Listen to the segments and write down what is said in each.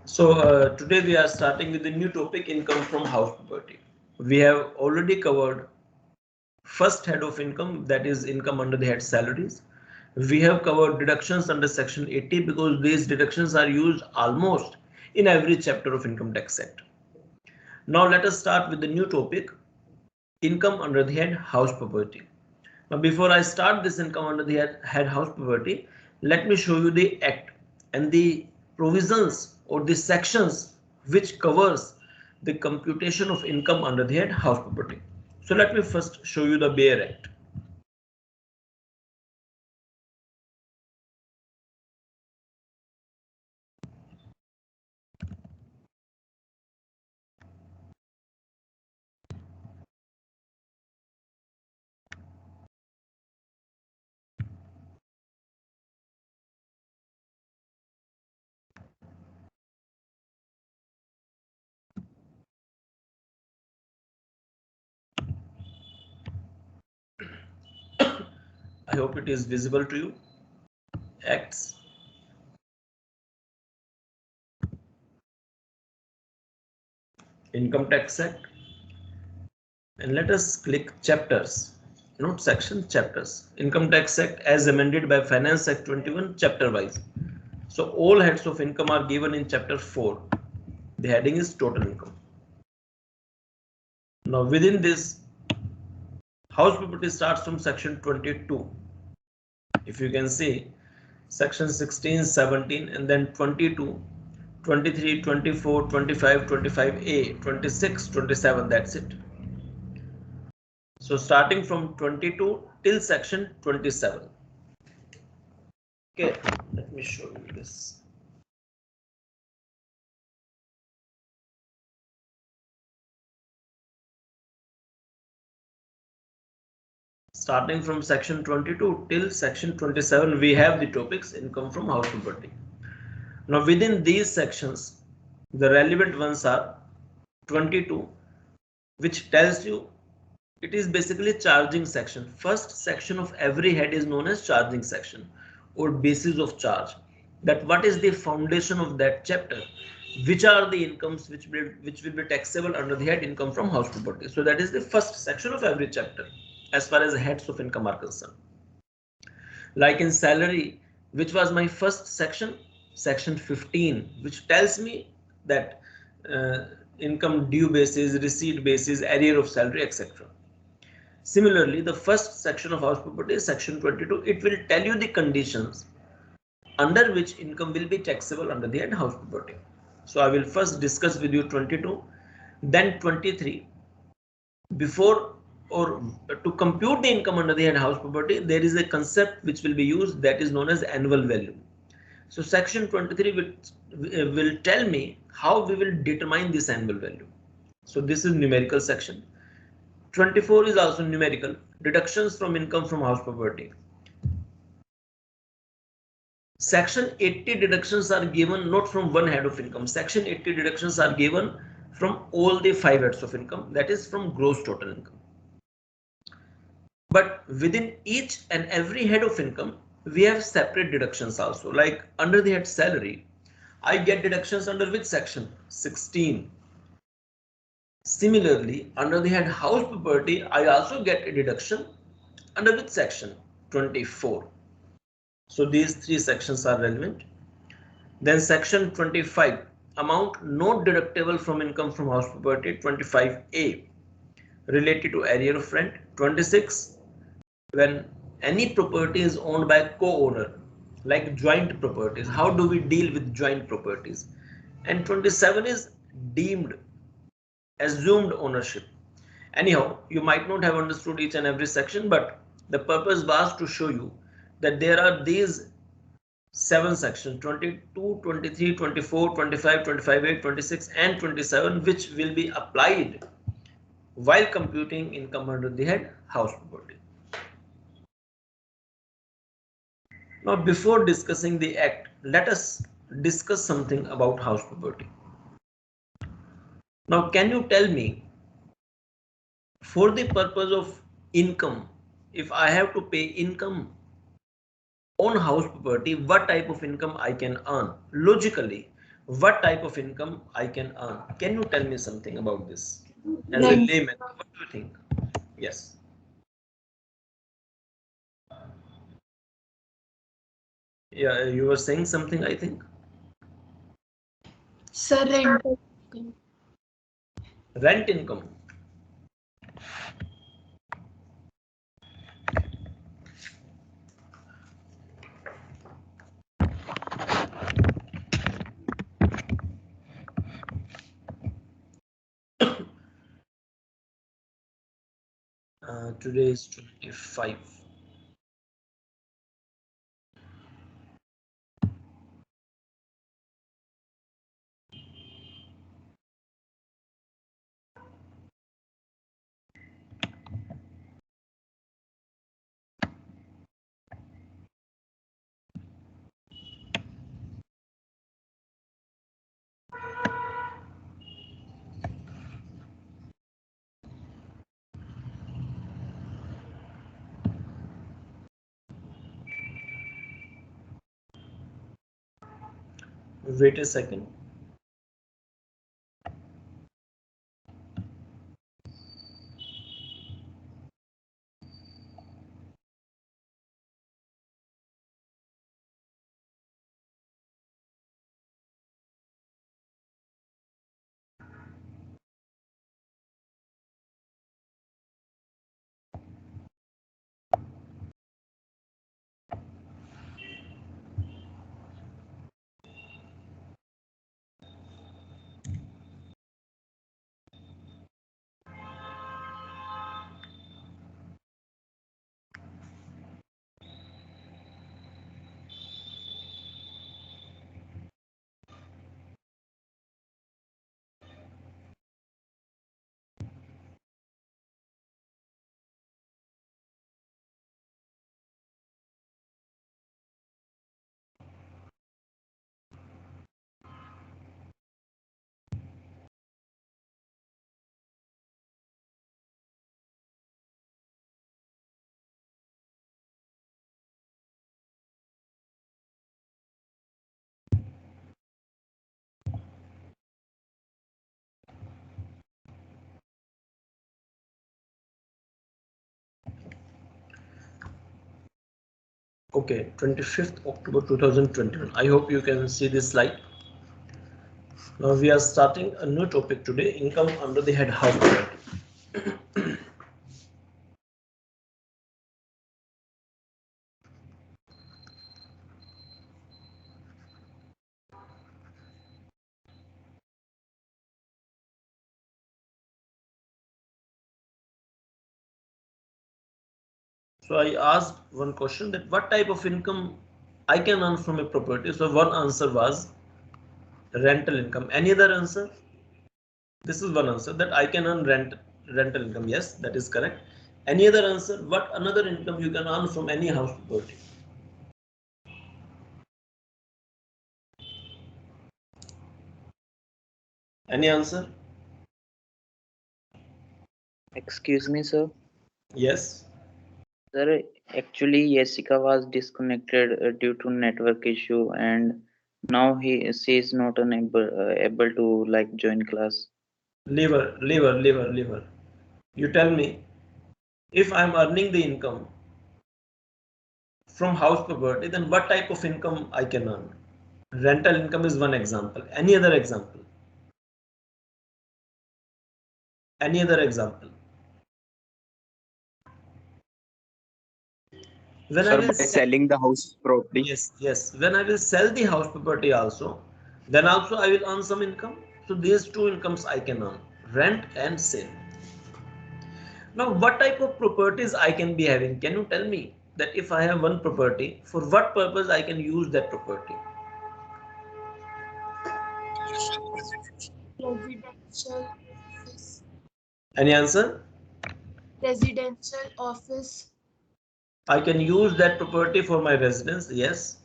Today we are starting with the new topic, income from house property. We have already covered first head of income, that is income under the head salaries. We have covered deductions under section 80 because these deductions are used almost in every chapter of Income Tax Act. Now let us start with the new topic, income under the head house property. Now before I start this income under the head house property, let me show you the act and the provisions or the sections which covers the computation of income under the head house property. So let me first show you the bare act. I hope it is visible to you. Acts. Income Tax Act. And let us click chapters, not section, chapters. Income Tax Act as amended by Finance Act 21, chapter wise. So all heads of income are given in chapter 4. The heading is total income. Now within this, house property starts from section 22. If you can see, section 16, 17, and then 22, 23, 24, 25, 25A, 26, 27, that's it. So starting from 22 till section 27. Okay, let me show you this. Starting from section 22 till section 27, we have the topics income from house property. Now within these sections, the relevant ones are 22, which tells you it is basically charging section. First section of every head is known as charging section or basis of charge. That what is the foundation of that chapter? Which are the incomes which will be taxable under the head income from house property? So that is the first section of every chapter as far as heads of income are concerned. Like in salary, which was my first section, section 15, which tells me that income due basis, receipt basis, arrear of salary, etc. Similarly, the first section of house property is section 22. It will tell you the conditions under which income will be taxable under the head house property. So I will first discuss with you 22, then 23. Before or to compute the income under the head house property, there is a concept which will be used that is known as annual value. So section 23 will tell me how we will determine this annual value. So this is numerical section. 24 is also numerical, deductions from income from house property. Section 80 deductions are given not from one head of income. Section 80 deductions are given from all the 5 heads of income, that is from gross total income. But within each and every head of income, we have separate deductions also. Like under the head salary, I get deductions under which section? 16. Similarly, under the head house property, I also get a deduction under which section? 24. So these 3 sections are relevant. Then section 25, amount not deductible from income from house property, 25A, related to arrear of rent. 26, when any property is owned by a co-owner, like joint properties, how do we deal with joint properties? And 27 is deemed assumed ownership. Anyhow, you might not have understood each and every section, but the purpose was to show you that there are these 7 sections, 22, 23, 24, 25, 25A, 26 and 27, which will be applied while computing income under the head house property. Now before discussing the act, let us discuss something about house property. Now can you tell me, for the purpose of income, if I have to pay income on house property, what type of income I can earn? Logically, what type of income I can earn. Can you tell me something about this? As a Rent. layman, what do you think? Yes. Yeah, you were saying something, I think. Sir, rental income. Rent income. Today is 25. Wait a second. Okay, 25th October 2021. I hope you can see this slide. Now we are starting a new topic today, income under the head house property. So I asked one question that what type of income I can earn from a property. So one answer was rental income. Any other answer? This is one answer that I can earn rental income. Yes, that is correct. Any other answer? What another income you can earn from any house property? Any answer? Excuse me, sir. Yes. Sir, actually, Jessica was disconnected due to network issue, and now she is not able to like join class. Lever. You tell me, if I'm earning the income from house property, then what type of income I can earn? Rental income is one example. Any other example? Any other example? When I Sir, will by sell, selling the house property. yes. When I will sell the house property also, then also I will earn some income. So these two incomes I can earn, rent and sale. Now, what type of properties I can be having? Can you tell me that if I have one property, for what purpose I can use that property? Residential office. Any answer? Residential office. I can use that property for my residence. Yes.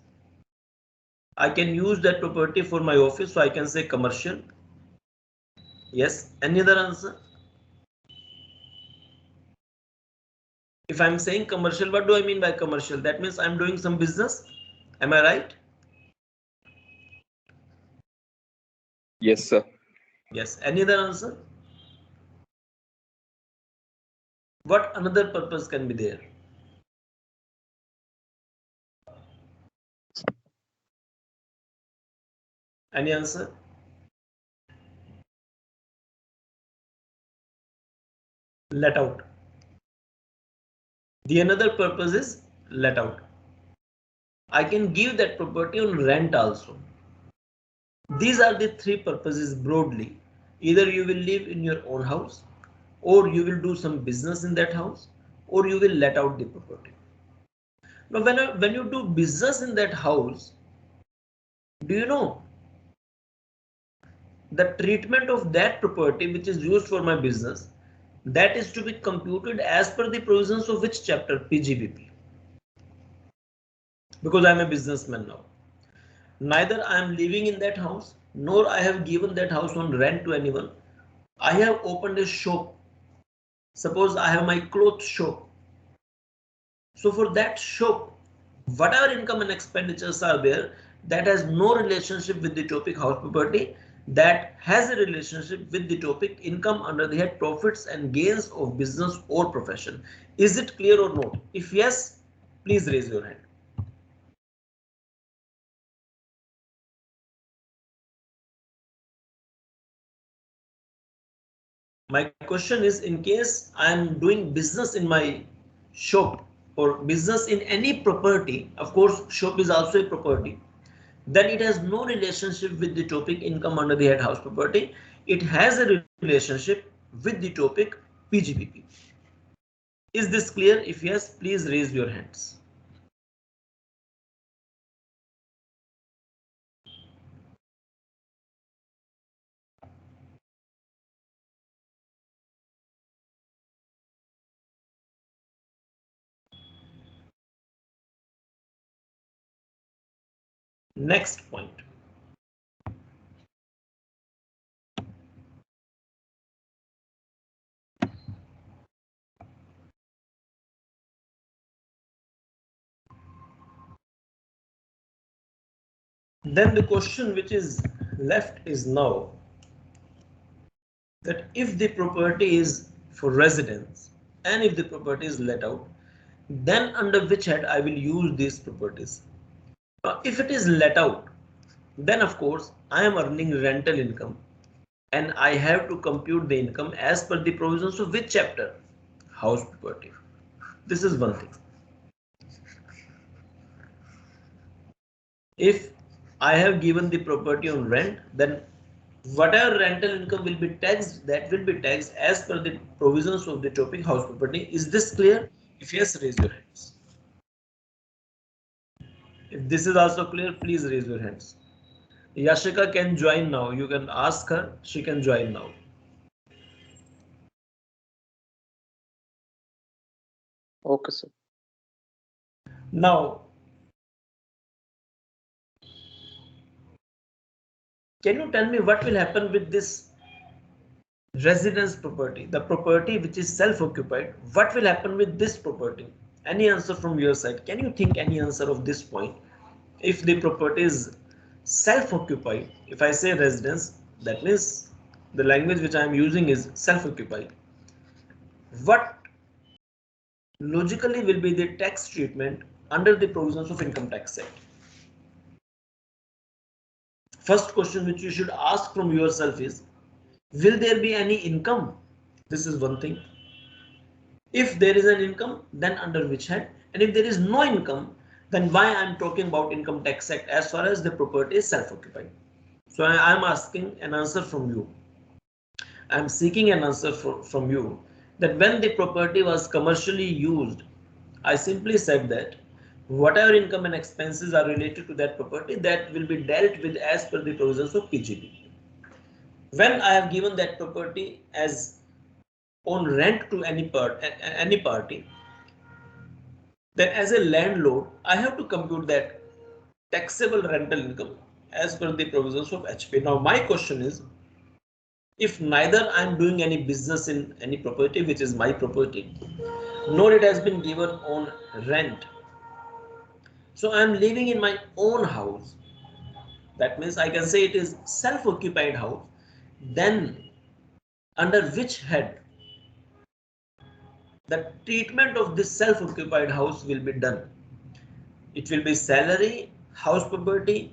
I can use that property for my office. So I can say commercial. Yes. Any other answer? If I'm saying commercial, what do I mean by commercial? That means I'm doing some business. Am I right? Yes, sir. Yes. Any other answer? What another purpose can be there? Any answer? Let out. The another purpose is let out. I can give that property on rent also. These are the three purposes broadly. Either you will live in your own house, or you will do some business in that house, or you will let out the property. Now, when you do business in that house, do you know the treatment of that property which is used for my business, that is to be computed as per the provisions of which chapter? PGBP. Because I am a businessman now. Neither I am living in that house, nor I have given that house on rent to anyone. I have opened a shop. Suppose I have my clothes shop. So for that shop, whatever income and expenditures are there, that has no relationship with the topic house property, that has a relationship with the topic income under the head profits and gains of business or profession. Is it clear or not? If yes, please raise your hand. My question is, in case I am doing business in my shop or business in any property, of course shop is also a property, then it has no relationship with the topic income under the head house property. It has a relationship with the topic PGBP. Is this clear? If yes, please raise your hands. Next point. Then the question which is left is now that if the property is for residence and if the property is let out, then under which head I will use these properties. If it is let out, then of course I am earning rental income and I have to compute the income as per the provisions of which chapter? House property. This is one thing. If I have given the property on rent, then whatever rental income will be taxed, that will be taxed as per the provisions of the topic house property. Is this clear? If yes, raise your hands. If this is also clear, please raise your hands. Yashika can join now. You can ask her. She can join now. Okay, sir. Now, can you tell me what will happen with this residence property, the property which is self-occupied? What will happen with this property? Any answer from your side? Can you think any answer of this point? If the property is self-occupied, if I say residence, that means the language which I am using is self-occupied. What logically will be the tax treatment under the provisions of Income Tax Act? First question which you should ask from yourself is, will there be any income? This is one thing. If there is an income, then under which head? And if there is no income, then why I am talking about Income Tax Act as far as the property is self-occupied? So I am asking an answer from you. I am seeking an answer from you that when the property was commercially used, I simply said that whatever income and expenses are related to that property, that will be dealt with as per the provisions of PGB. When I have given that property as on rent to any party, then as a landlord, I have to compute that taxable rental income as per the provisions of HP. Now my question is, if neither I am doing any business in any property which is my property, nor it has been given on rent, so I am living in my own house, That means I can say it is self-occupied house. Then under which head the treatment of this self-occupied house will be done? It will be salary, house property,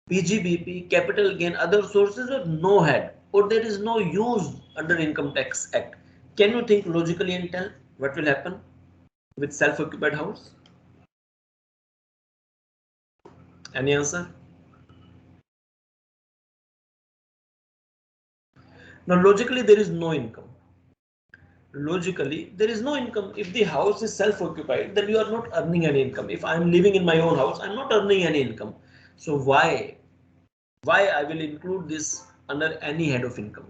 PGBP, capital gain, other sources, or no head, or there is no use under Income Tax Act. Can you think logically and tell what will happen with self-occupied house? Any answer? Now logically there is no income. Logically there is no income. If the house is self-occupied, then you are not earning any income. If I am living in my own house, I am not earning any income. So why I will include this under any head of income?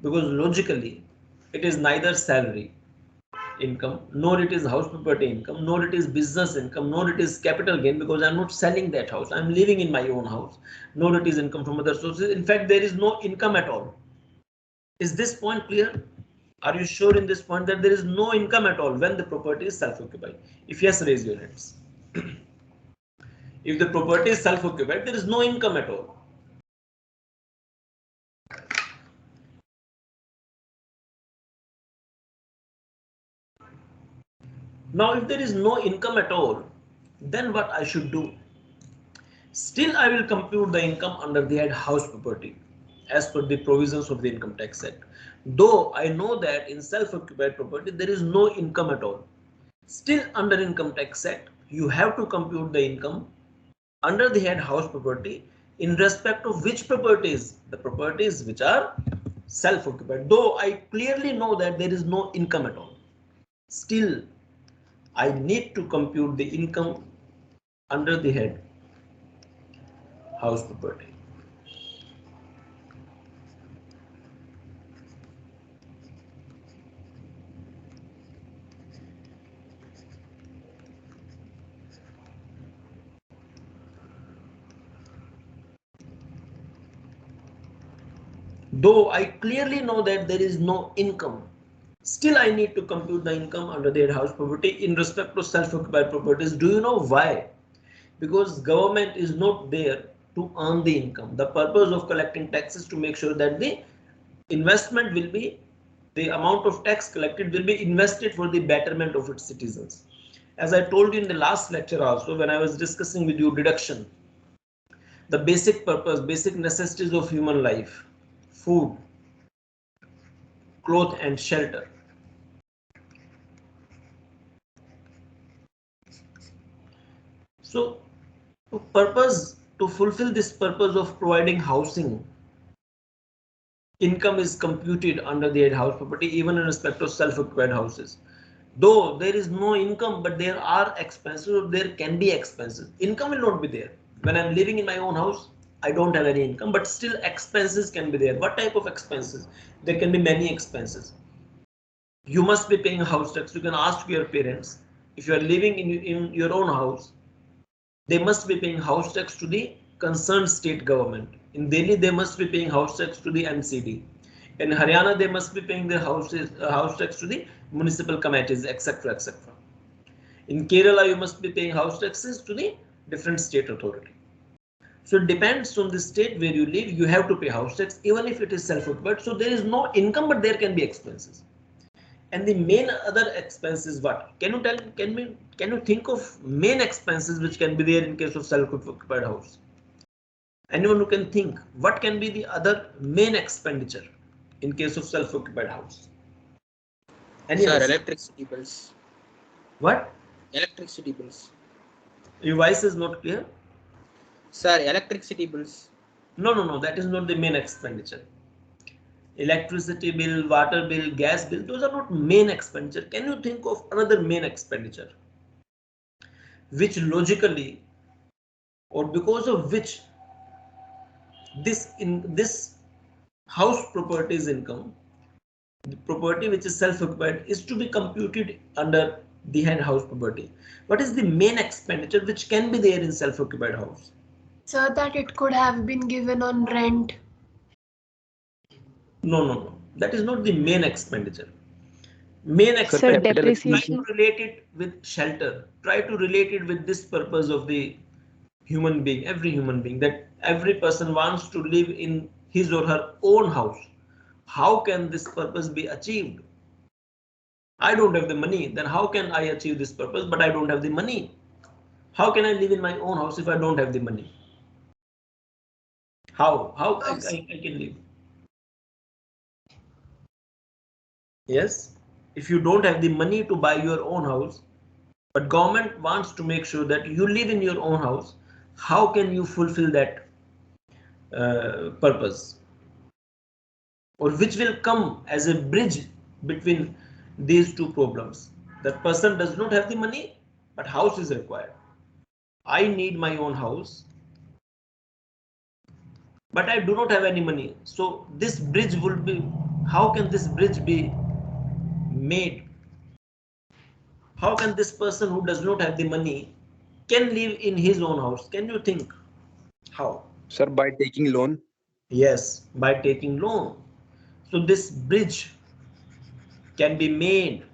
Because logically it is neither salary income, nor it is house property income, nor it is business income, nor it is capital gain, because I am not selling that house, I am living in my own house, nor it is income from other sources. In fact, there is no income at all. Is this point clear? Are you sure in this point that there is no income at all when the property is self-occupied? If yes, raise your hands. If the property is self-occupied, there is no income at all. Now, if there is no income at all, then what I should do? Still, I will compute the income under the head house property as per the provisions of the Income Tax Act. Though I know that in self-occupied property there is no income at all. Still, under Income Tax Act, you have to compute the income under the head house property in respect of which properties? The properties which are self-occupied. Though I clearly know that there is no income at all. Still, I need to compute the income under the head house property. Though I clearly know that there is no income, still I need to compute the income under the house property in respect to self-occupied properties. Do you know why? Because government is not there to earn the income. The purpose of collecting taxes is to make sure that the investment will be, the amount of tax collected will be invested for the betterment of its citizens. As I told you in the last lecture also, when I was discussing with you deduction, the basic purpose, basic necessities of human life, food, cloth and shelter. So to fulfill this purpose of providing housing, income is computed under the house property even in respect of self-occupied houses. Though there is no income, but there are expenses, or there can be expenses. Income will not be there. When I'm living in my own house, I don't have any income, but still expenses can be there. What type of expenses? There can be many expenses. You must be paying house tax. You can ask your parents. If you are living in your own house, they must be paying house tax to the concerned state government. In Delhi, they must be paying house tax to the MCD. In Haryana, they must be paying their house tax to the municipal committees, etc., etc. In Kerala, you must be paying house taxes to the different state authority. So it depends on the state where you live. You have to pay house tax even if it is self-occupied. So there is no income, but there can be expenses. And the main other expenses, what? Can you tell? Can you think of main expenses which can be there in case of self-occupied house? Anyone who can think, what can be the other main expenditure in case of self-occupied house? Any Sir, answer? electricity bills. What? Electricity bills. Your voice is not clear. Sir, electricity bills. No. That is not the main expenditure. Electricity bill, water bill, gas bill, those are not main expenditure. Can you think of another main expenditure which logically, or because of which this house properties income, the property which is self-occupied, is to be computed under the head house property? What is the main expenditure which can be there in self-occupied house? So that it could have been given on rent. No. That is not the main expenditure. Main Sir, expenditure, try depreciation. to relate it with shelter. Try to relate it with this purpose of the human being, every human being, that every person wants to live in his or her own house. How can this purpose be achieved? I don't have the money, then how can I achieve this purpose? But I don't have the money. How can I live in my own house if I don't have the money? How I can live? Yes, if you don't have the money to buy your own house, but government wants to make sure that you live in your own house, how can you fulfill that purpose? Or which will come as a bridge between these two problems? That person does not have the money, but house is required. I need my own house, but I do not have any money. So this bridge will be, how can this bridge be made? How can this person who does not have the money can live in his own house? Can you think how? Sir, by taking loan. Yes, by taking loan. So this bridge can be made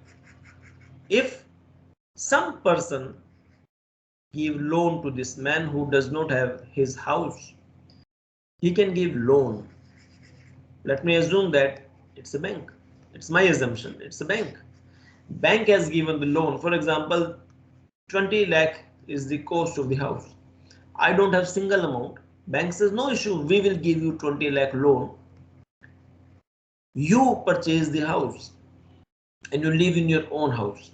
if some person give loan to this man who does not have his house. He can give loan. Let me assume that it's a bank. It's my assumption. It's a bank. Bank has given the loan. For example, 20 lakh is the cost of the house. I don't have single amount. Bank says no issue. We will give you 20 lakh loan. You purchase the house and you live in your own house.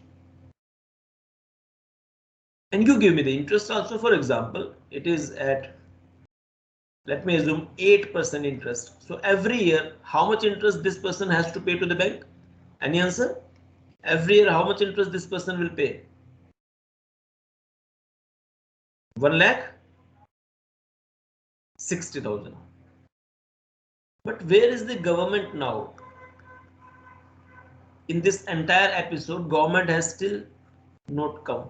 And you give me the interest also. For example, it is at, let me assume, 8% interest. So every year, how much interest this person has to pay to the bank? Any answer? Every year, how much interest this person will pay? 1 lakh 60,000. But where is the government now? In this entire episode, government has still not come.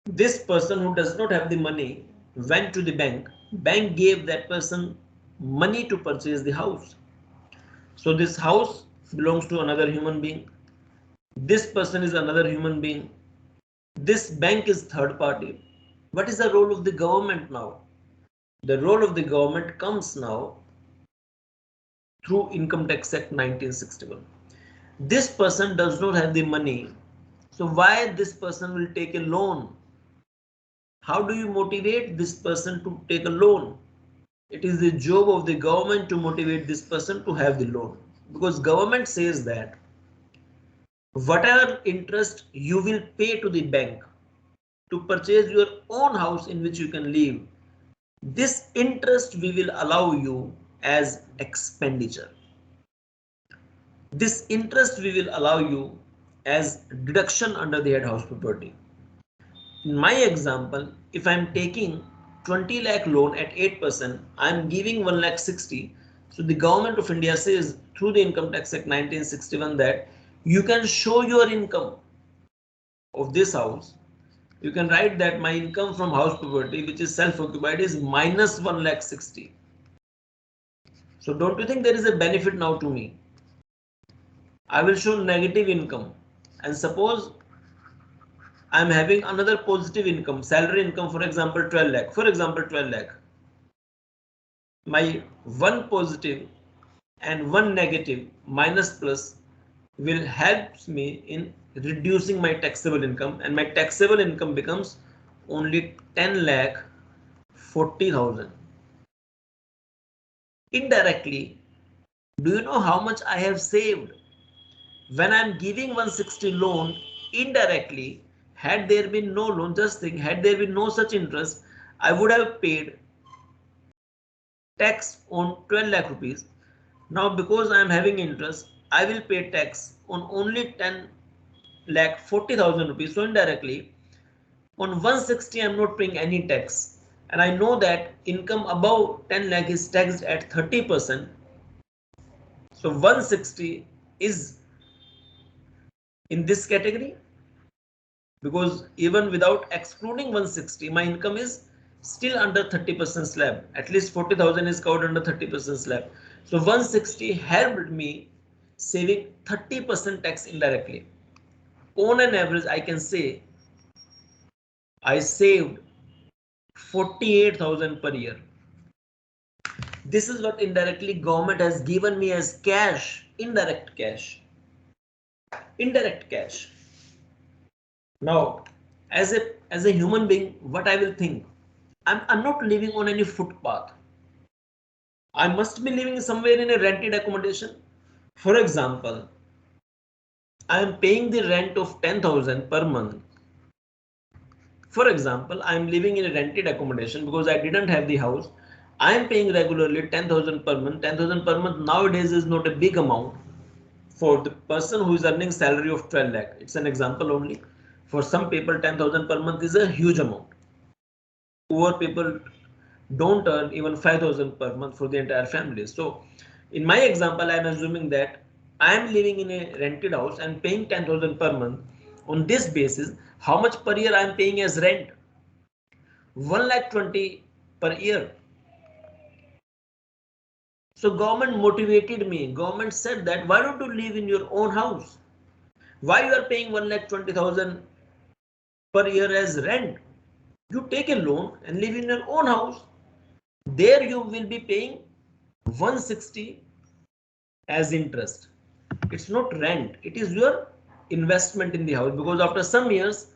This person who does not have the money went to the bank. Bank gave that person money to purchase the house. So this house belongs to another human being. This person is another human being. This bank is third party. What is the role of the government now? The role of the government comes now through Income Tax Act 1961. This person does not have the money. So why this person will take a loan? How do you motivate this person to take a loan? It is the job of the government to motivate this person to have the loan, because government says that whatever interest you will pay to the bank to purchase your own house in which you can live, this interest we will allow you as expenditure. This interest we will allow you as deduction under the head house property. In my example, if I am taking 20 lakh loan at 8%, I am giving 1 lakh 60. So the government of India says through the Income Tax Act 1961 that you can show your income of this house. You can write that my income from house property, which is self-occupied, is minus 1 lakh 60. So don't you think there is a benefit now to me? I will show negative income, and suppose I am having another positive income, salary income, for example 12 lakh. For example 12 lakh. My one positive and one negative minus plus will help me in reducing my taxable income, and my taxable income becomes only 10 lakh 40,000. Indirectly, do you know how much I have saved? When I am giving 160 loan, indirectly, had there been no loan, just think, had there been no such interest, I would have paid tax on 12 lakh rupees. Now because I am having interest, I will pay tax on only 10 lakh 40,000 rupees. So indirectly, on 160 I am not paying any tax. And I know that income above 10 lakh is taxed at 30%. So 160 is in this category, because even without excluding 160, my income is still under 30% slab. At least 40,000 is covered under 30% slab. So 160 helped me saving 30% tax indirectly. On an average, I can say I saved 48,000 per year. This is what indirectly government has given me as cash, indirect cash. Indirect cash. Now, as a human being, what I will think, I'm not living on any footpath. I must be living somewhere in a rented accommodation. For example, I am paying the rent of 10,000 per month. For example, I am living in a rented accommodation because I didn't have the house. I am paying regularly 10,000 per month. 10,000 per month nowadays is not a big amount for the person who is earning salary of 12 lakh. It's an example only. For some people, 10,000 per month is a huge amount. Poor people don't earn even 5,000 per month for the entire family. So in my example, I am assuming that I am living in a rented house and paying 10,000 per month. On this basis, how much per year I am paying as rent? 1,20,000 per year. So government motivated me. Government said that why don't you live in your own house? Why you are paying 1,20,000 per year as rent? You take a loan and live in your own house. There you will be paying 160 as interest. It's not rent, it is your investment in the house, because after some years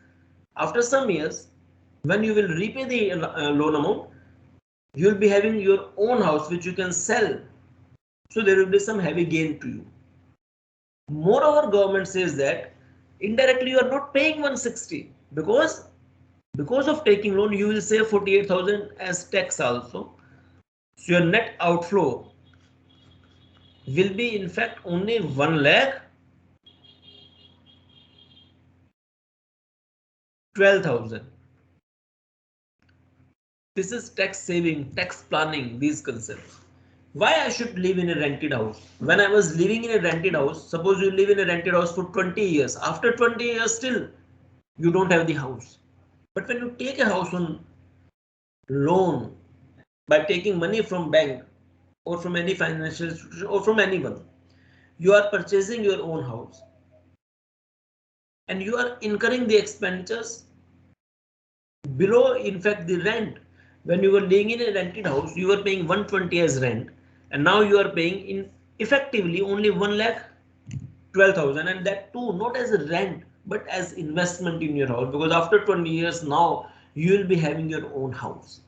when you will repay the loan amount, you will be having your own house which you can sell. So there will be some heavy gain to you. Moreover, government says that indirectly you are not paying 160 because of taking loan you will save 48,000 as tax also. So your net outflow will be in fact only 1,12,000. This is tax saving, tax planning, these concepts. Why I should live in a rented house? When I was living in a rented house, suppose you live in a rented house for 20 years. After 20 years still, you don't have the house. But when you take a house on loan by taking money from bank or from any financial institution or from anyone, you are purchasing your own house and you are incurring the expenditures below in fact the rent. When you were living in a rented house, you were paying 120 as rent, and now you are paying in effectively only 1,12,000, and that too not as a rent but as investment in your house, because after 20 years now you will be having your own house.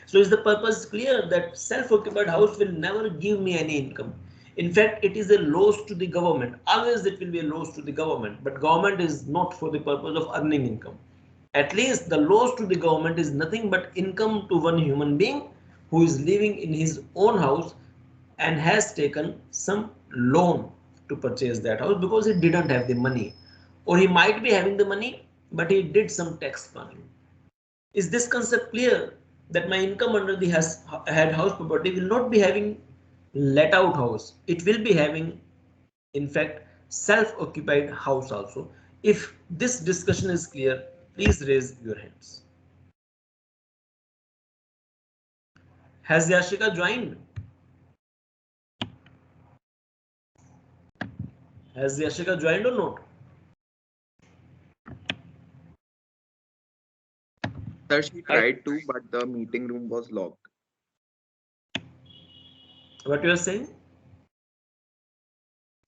So is the purpose clear that self-occupied house will never give me any income? In fact, it is a loss to the government. Always it will be a loss to the government, but government is not for the purpose of earning income. At least the loss to the government is nothing but income to one human being who is living in his own house and has taken some loan to purchase that house because he didn't have the money, or he might be having the money but he did some tax planning. Is this concept clear that my income under the had house property will not be having let out house, it will be having in fact self-occupied house also? If this discussion is clear, please raise your hands. Has Yashika joined? Has Yashika joined or not? Sir, she I tried to, but the meeting room was locked. What you are saying?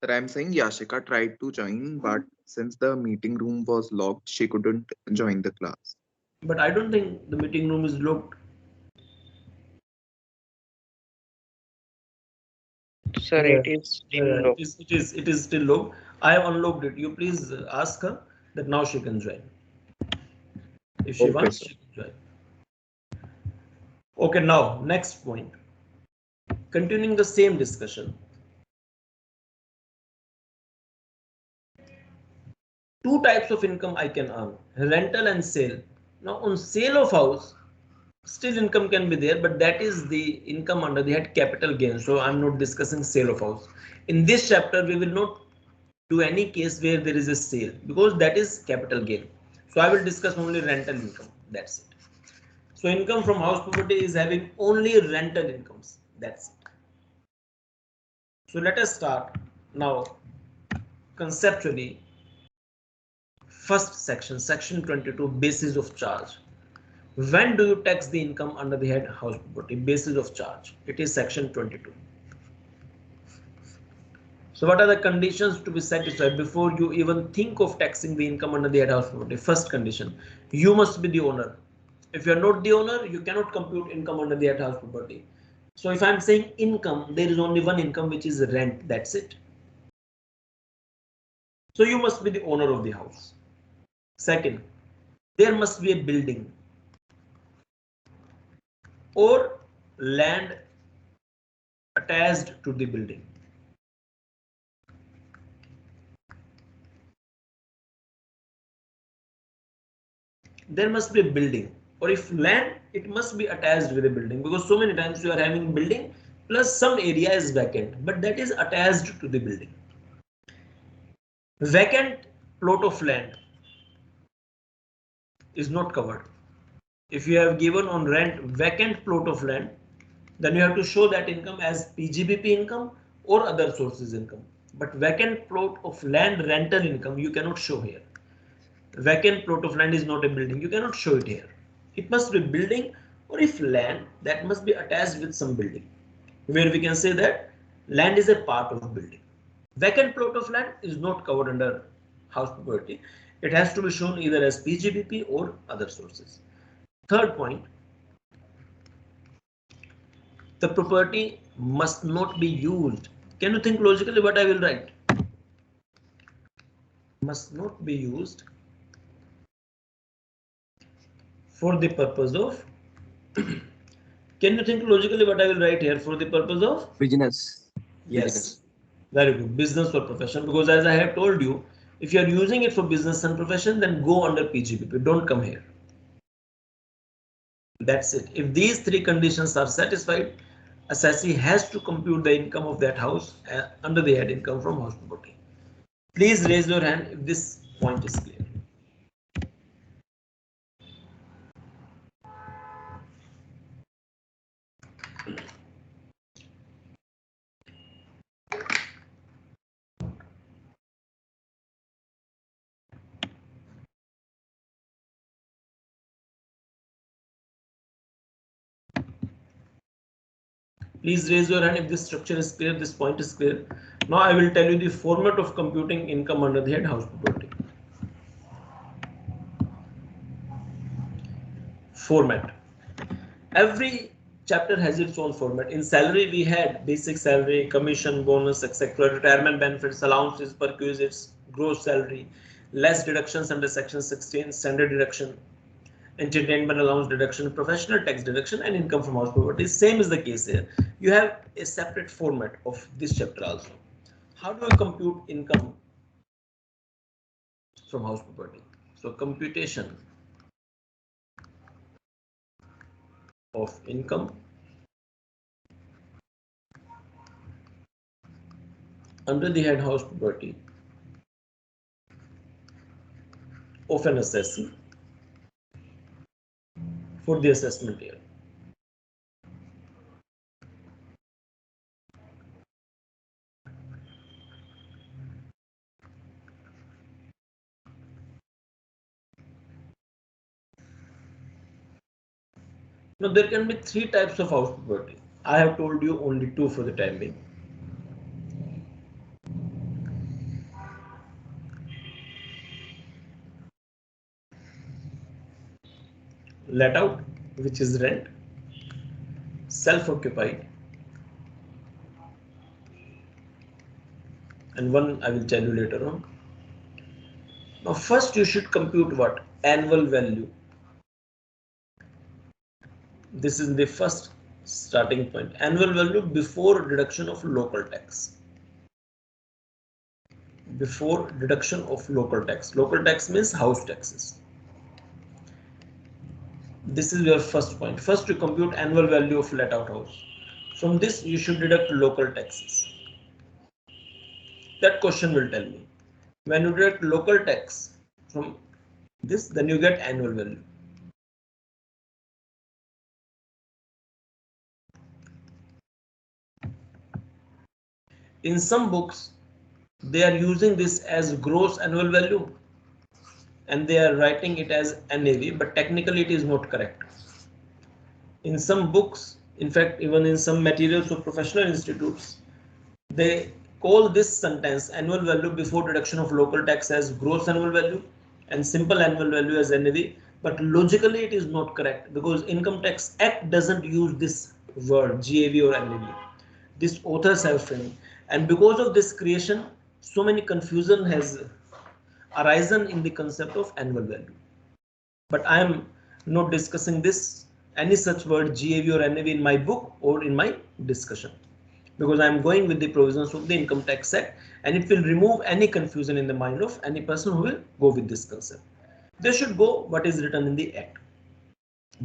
Sir, I'm saying Yashika tried to join, but since the meeting room was locked, she couldn't join the class. But I don't think the meeting room is locked. sir, Yeah, it is yeah, still low. it is still locked. I have unlocked it. You please ask her that now she can join. If she Okay, wants, sir. she can join. Okay, now next point. Continuing the same discussion. Two types of income I can earn: rental and sale. Now on sale of house, still income can be there, but that is the income under the head capital gain. So I'm not discussing sale of house. In this chapter, we will not do any case where there is a sale because that is capital gain. So I will discuss only rental income. That's it. So income from house property is having only rental incomes. That's it. So let us start now conceptually. First section, section 22, basis of charge. When do you tax the income under the head house property? Basis of charge. It is section 22. So what are the conditions to be satisfied before you even think of taxing the income under the head house property? First condition, you must be the owner. If you are not the owner, you cannot compute income under the head house property. So if I am saying income, there is only one income, which is rent. That's it. So you must be the owner of the house. Second, there must be a building or land attached to the building. There must be a building, or if land, it must be attached with a building, because so many times you are having building plus some area is vacant, but that is attached to the building. Vacant plot of land is not covered. If you have given on rent vacant plot of land, then you have to show that income as PGBP income or other sources income. But vacant plot of land rental income you cannot show here. Vacant plot of land is not a building, you cannot show it here. It must be building, or if land, that must be attached with some building, where we can say that land is a part of building. Vacant plot of land is not covered under house property. It has to be shown either as PGBP or other sources. Third point, the property must not be used. Can you think logically what I will write? Must not be used for the purpose of can you think logically what I will write here? For the purpose of Business. yes, very good, business or profession, because as I have told you, if you are using it for business and profession, then go under PGBP, don't come here. That's it. If these three conditions are satisfied, assessee has to compute the income of that house under the head income from house property. Please raise your hand if this point is clear. Please raise your hand if this structure is clear, this point is clear. Now I will tell you the format of computing income under the head house property. Format. Every chapter has its own format. In salary, we had basic salary, commission, bonus, etc. Retirement benefits, allowances, perquisites, gross salary, less deductions under section 16, standard deduction, entertainment allowance deduction, professional tax deduction, and income from house property. Same is the case here. You have a separate format of this chapter also. How do you compute income from house property? So computation of income under the head house property of an assessee for the assessment year. Now there can be three types of house property. I have told you only two for the time being. Let out, which is rent, self-occupied, and one I will tell you later on. Now first you should compute what? Annual value. This is the first starting point. Annual value before deduction of local tax. Before deduction of local tax. Local tax means house taxes. This is your first point. First you compute annual value of let out house. From this you should deduct local taxes. That question will tell me. When you deduct local tax from this, then you get annual value. In some books, they are using this as gross annual value, and they are writing it as NAV, but technically it is not correct. In some books, in fact, even in some materials of professional institutes, they call this sentence annual value before deduction of local tax as gross annual value and simple annual value as NAV, but logically it is not correct because Income Tax Act doesn't use this word GAV or NAV. These authors have framed, and because of this creation, so many confusion has arisen in the concept of annual value. But I am not discussing this any such word GAV or NAV in my book or in my discussion, because I am going with the provisions of the Income Tax Act, and it will remove any confusion in the mind of any person who will go with this concept. They should go what is written in the Act.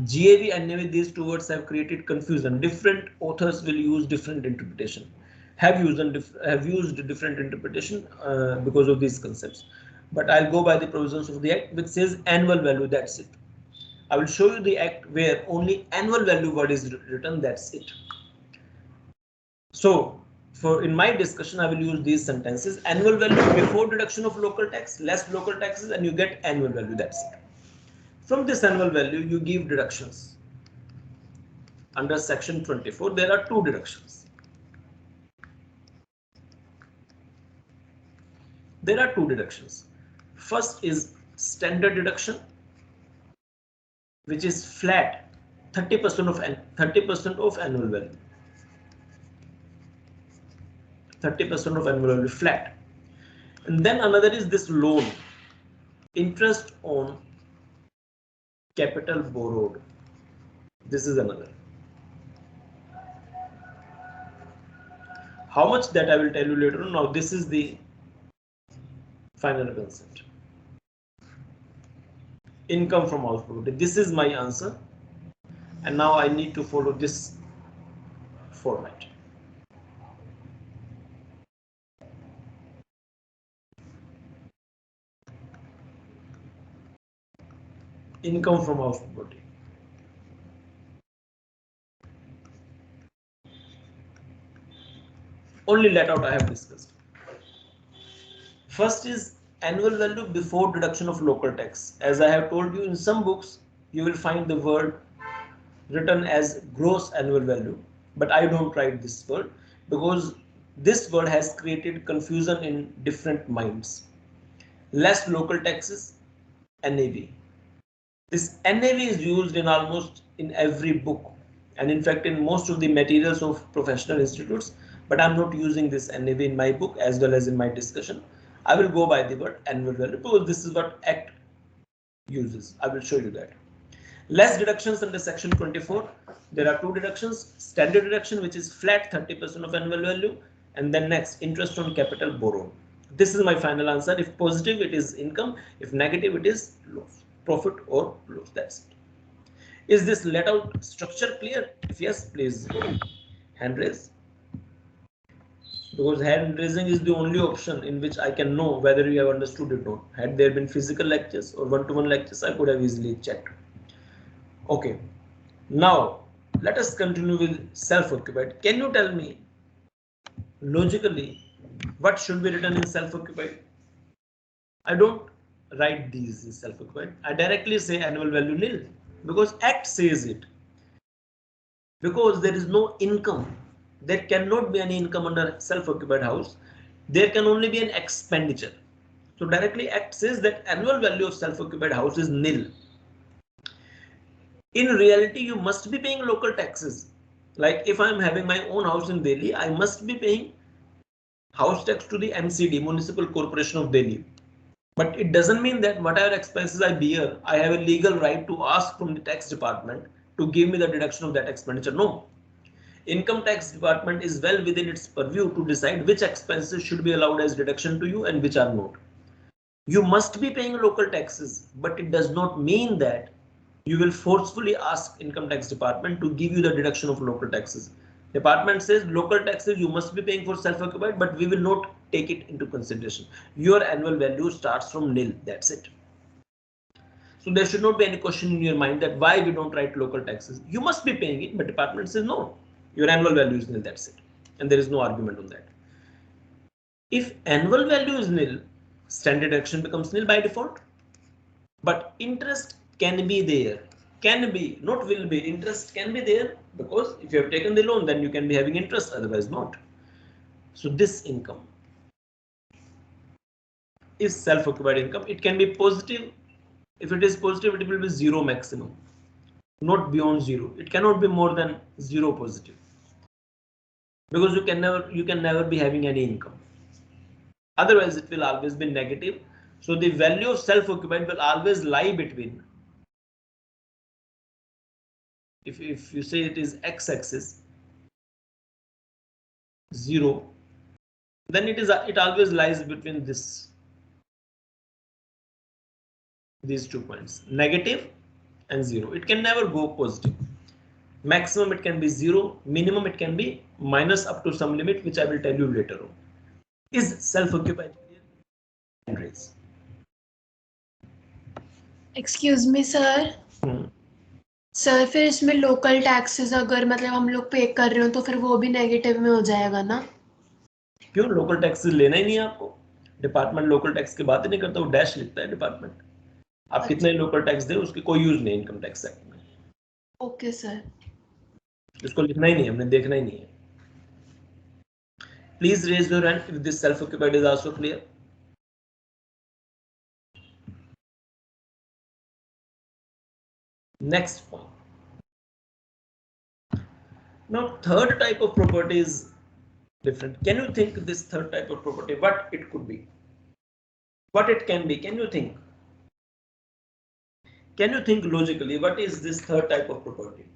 GAV and NAV, these two words have created confusion. Different authors will use different interpretation, have used different interpretation because of these concepts. But I'll go by the provisions of the Act, which says annual value. That's it. I will show you the Act where only annual value word is written. That's it. So, for in my discussion, I will use these sentences: annual value before deduction of local tax, less local taxes, and you get annual value. That's it. From this annual value, you give deductions. Under section 24, there are two deductions. There are two deductions. First is standard deduction, which is flat 30% of annual value. 30% of annual value flat. And then another is this loan, interest on capital borrowed. This is another. How much, that I will tell you later on. Now this is the final concept. Income from house property. This is my answer, and now I need to follow this format. Income from house property. Only let out I have discussed. First is annual value before deduction of local tax. As I have told you, in some books you will find the word written as gross annual value, but I don't write this word because this word has created confusion in different minds. Less local taxes, NAV. This NAV is used in almost in every book, and in fact in most of the materials of professional institutes, but I'm not using this NAV in my book as well as in my discussion. I will go by the word annual value because this is what Act uses. I will show you that. Less deductions under section 24. There are two deductions: standard deduction, which is flat 30% of annual value, and then next, interest on capital borrowed. This is my final answer. If positive, it is income. If negative, it is loss, profit or loss. That's it. Is this let out structure clear? If yes, please hand raise. Because hand raising is the only option in which I can know whether you have understood it or not. Had there been physical lectures or one-to-one lectures, I could have easily checked. Okay, now let us continue with self-occupied. Can you tell me logically what should be written in self-occupied? I don't write these in self-occupied. I directly say annual value nil because Act says it. Because there is no income, there cannot be any income under self-occupied house. There can only be an expenditure. So directly Act says that annual value of self-occupied house is nil. In reality, you must be paying local taxes. Like if I am having my own house in Delhi, I must be paying house tax to the MCD, Municipal Corporation of Delhi. But it doesn't mean that whatever expenses I bear, I have a legal right to ask from the tax department to give me the deduction of that expenditure. No. Income tax department is well within its purview to decide which expenses should be allowed as deduction to you and which are not. You must be paying local taxes, but it does not mean that you will forcefully ask income tax department to give you the deduction of local taxes. Department says local taxes you must be paying for self-occupied, but we will not take it into consideration. Your annual value starts from nil. That's it. So there should not be any question in your mind that why we don't write local taxes. You must be paying it, but department says no. Your annual value is nil. That's it. And there is no argument on that. If annual value is nil, standard deduction becomes nil by default. but interest can be there, can be, not will be. Interest can be there because if you have taken the loan, then you can be having interest, otherwise not. So this income is self-occupied income. It can be positive. If it is positive, it will be zero maximum, not beyond zero. It cannot be more than zero positive, because you can never be having any income. Otherwise, it will always be negative. So the value of self-occupied will always lie between. If you say it is x-axis 0, then it always lies between these 2 points, negative and 0. It can never go positive. Maximum it can be 0, minimum it can be minus up to some limit, which I will tell you later on. Is self-occupied raise? Excuse me sir, sir फिर इसमें local taxes अगर मतलब हम लोग पे कर रहे हो तो फिर वो भी नेगेटिव में हो जाएगा ना? क्यों? लोकल टैक्सेस लेना ही नहीं है आपको। डिपार्टमेंट लोकल टैक्स की बात ही नहीं करता, वो डैश लिखता है डिपार्टमेंट। आप कितने लोकल टैक्स दे उसकी कोई यूज नहीं इनकम टैक्स एक्ट में। ओके सर, इसको लिखना ही नहीं है, हमने देखना ही नहीं है। Please raise your hand if this self occupied is also clear. Next point. Now third type of property is different. Can you think this third type of property, what it could be, what it can be? Can you think? Can you think logically? What is this third type of property?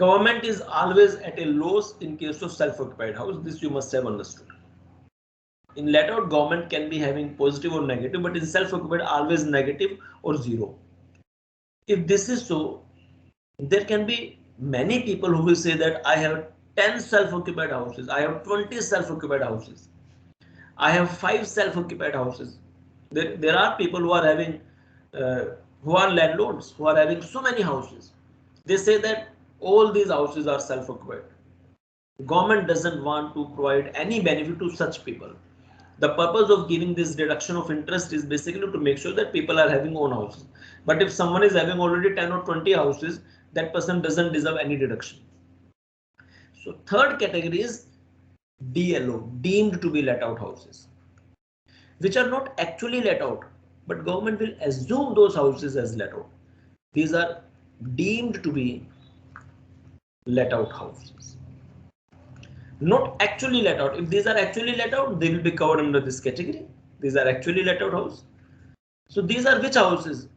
Government is always at a loss in case of self-occupied house. This you must have understood. In let out, government can be having positive or negative, but in self-occupied always negative or zero. If this is so, there can be many people who will say that I have 10 self-occupied houses, I have 20 self-occupied houses, I have 5 self-occupied houses. There are people who are having, who are landlords, who are having so many houses. They say that all these houses are self-occupied. Government doesn't want to provide any benefit to such people. The purpose of giving this deduction of interest is basically to make sure that people are having own houses. But if someone is having already 10 or 20 houses, that person doesn't deserve any deduction. So third category is DLO, deemed to be let out houses, which are not actually let out, but government will assume those houses as let out. These are deemed to be let out houses, not actually let out. If these are actually let out, they will be covered under this category. These are actually let out house. So these are which houses?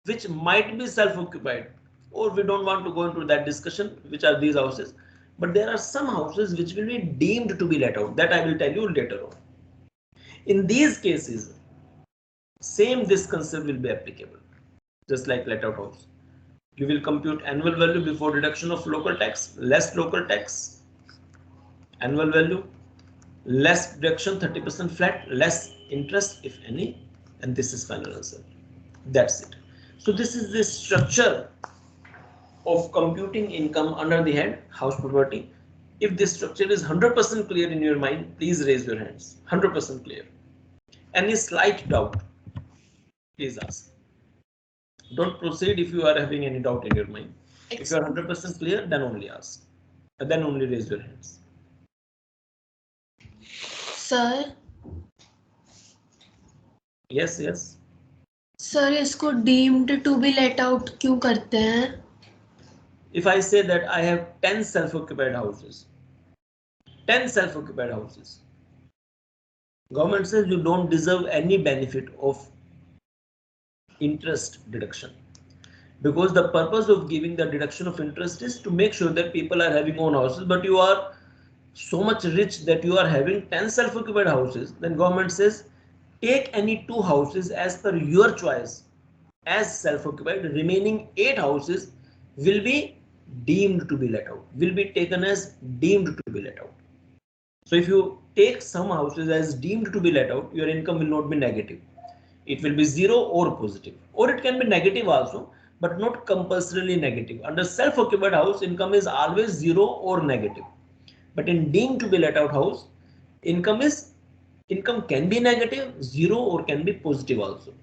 Which might be self-occupied, or we don't want to go into that discussion, which are these houses. But there are some houses which will be deemed to be let out. That I will tell you later on. In these cases, same this concept will be applicable, just like let out house. You will compute annual value before deduction of local tax, less local tax, annual value, less deduction 30% flat, less interest if any, and this is final answer. That's it. So this is the structure of computing income under the head house property. If this structure is 100% clear in your mind, please raise your hands. 100% clear. Any slight doubt, please ask. Don't proceed if you are having any doubt in your mind. If you are 100% clear, then only ask. And then only raise your hands. Sir Yes, yes. Sir इसको deemed to be let out क्यों करते हैं? If I say that I have 10 self-occupied houses, 10 self-occupied houses, government says you don't deserve any benefit of interest deduction, because the purpose of giving the deduction of interest is to make sure that people are having own houses, but you are so much rich that you are having 10 self-occupied houses. Then government says take any 2 houses as per your choice as self-occupied, remaining 8 houses will be deemed to be let out, will be taken as deemed to be let out. So if you take some houses as deemed to be let out, your income will not be negative. It will be 0 or positive, or it can be negative also, but not compulsorily negative. Under self-occupied house, income is always 0 or negative. But in deemed to be let out house, income can be negative, zero, or can be positive also.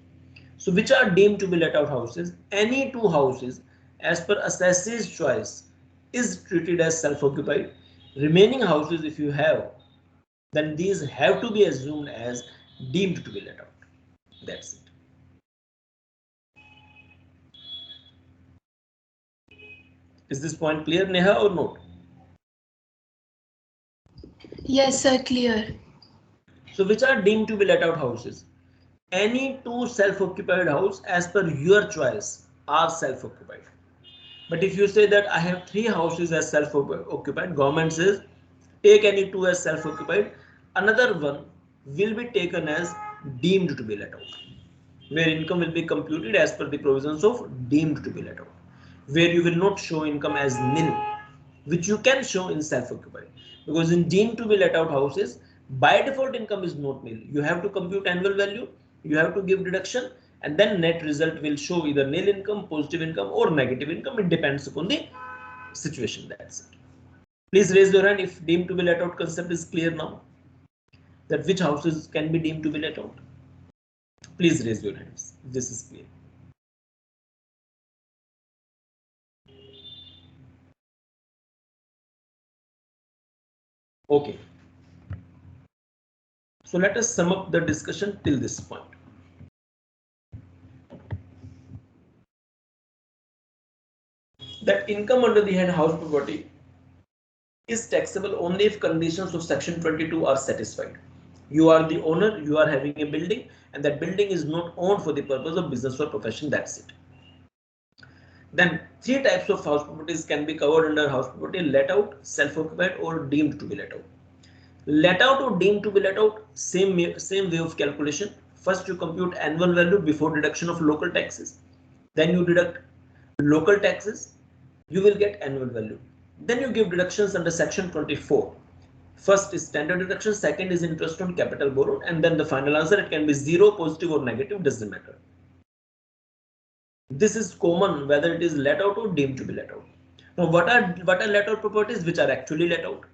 So which are deemed to be let out houses? Any two houses as per assessor's choice is treated as self-occupied. Remaining houses, if you have, then these have to be assumed as deemed to be let out. That's it. Is this point clear, Neha, or not? Yes, sir, clear. So which are deemed to be let out houses? Any two self-occupied house as per your choice are self-occupied. But if you say that I have three houses as self-occupied, government says take any two as self-occupied, another one will be taken as deemed to be let out, where income will be computed as per the provisions of deemed to be let out, where you will not show income as nil, which you can show in self-occupied, because in deemed to be let out houses, by default income is not nil. You have to compute annual value, you have to give deduction, and then net result will show either nil income, positive income, or negative income. It depends upon the situation. That's it. Please raise your hand if deemed to be let out concept is clear now. That which houses can be deemed to be let out. Please raise your hands if this is clear. Okay. So let us sum up the discussion till this point. That income under the head house property is taxable only if conditions of section 22 are satisfied. You are the owner, you are having a building, and that building is not owned for the purpose of business or profession. That's it. Then three types of house properties can be covered under house property: let out, self-occupied, or deemed to be let out. Let out or deemed to be let out, same way of calculation. First you compute annual value before deduction of local taxes. Then you deduct local taxes, you will get annual value. Then you give deductions under section 24. First is standard deduction, second is interest on capital borrowed, and then the final answer, it can be zero, positive, or negative, doesn't matter. This is common whether it is let out or deemed to be let out. Now what are let out properties which are actually let out?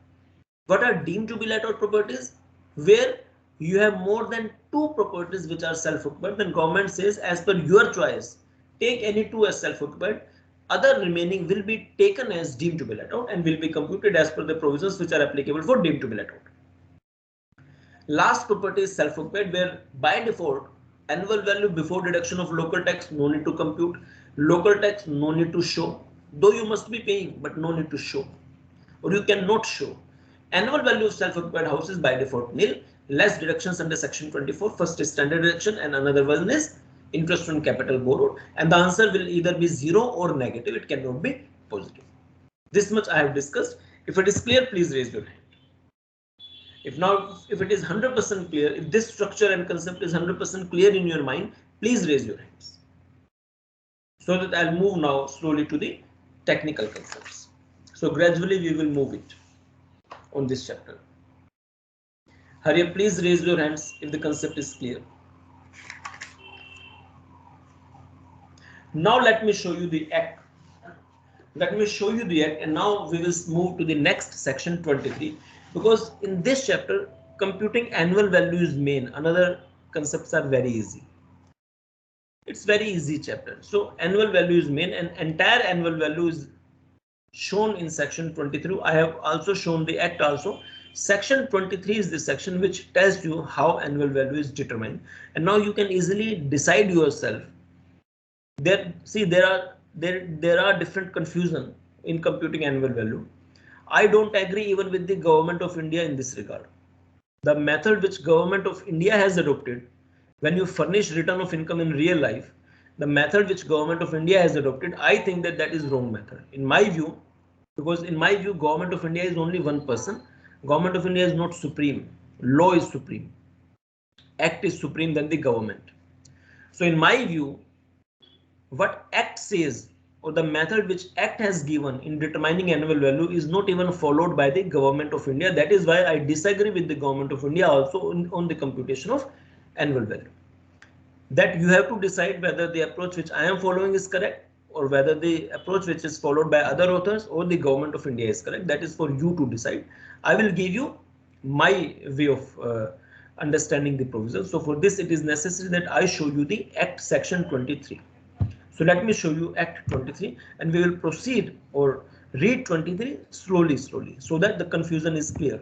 What are deemed to be let out properties? Where you have more than two properties which are self-occupied, then government says as per your choice, take any two as self-occupied, other remaining will be taken as deemed to be let out and will be computed as per the provisions which are applicable for deemed to be let out. Last property is self-occupied, where by default annual value before deduction of local tax, no need to compute, local tax no need to show, though you must be paying, but no need to show, or you cannot show. Annual value of self-occupied house is by default nil, less deductions under section 24. First is standard deduction and another one is interest on capital borrowed, and the answer will either be zero or negative. It cannot be positive. This much I have discussed. If it is clear, please raise your hand. If it is 100% clear, if this structure and concept is 100% clear in your mind, please raise your hands, so that I'll move now slowly to the technical concepts. So gradually we will move it on this chapter. Hurry up, please raise your hands if the concept is clear. Now let me show you the act. And now we will move to the next section 23, because in this chapter computing annual value is main. Another concepts are very easy. It's very easy chapter. So annual value is main, and entire annual value is shown in section 23. I have also shown the act also. Section 23 is the section which tells you how annual value is determined, and now you can easily decide yourself. There are different confusion in computing annual value. I don't agree even with the government of India in this regard. The method which government of India has adopted, when you furnish return of income in real life, the method which government of India has adopted, I think that is wrong method in my view, because in my view government of India is only one person. Government of India is not supreme. Law is supreme. Act is supreme than the government. So in my view, what act says, or the method which act has given in determining annual value, is not even followed by the government of India. That is why I disagree with the government of India also on the computation of annual value. That you have to decide whether the approach which I am following is correct or whether the approach which is followed by other authors or the government of India is correct. That is for you to decide. I will give you my way of understanding the provision. So for this, it is necessary that I show you the Act section 23. So let me show you Act 23, and we will proceed or read 23 slowly so that the confusion is clear.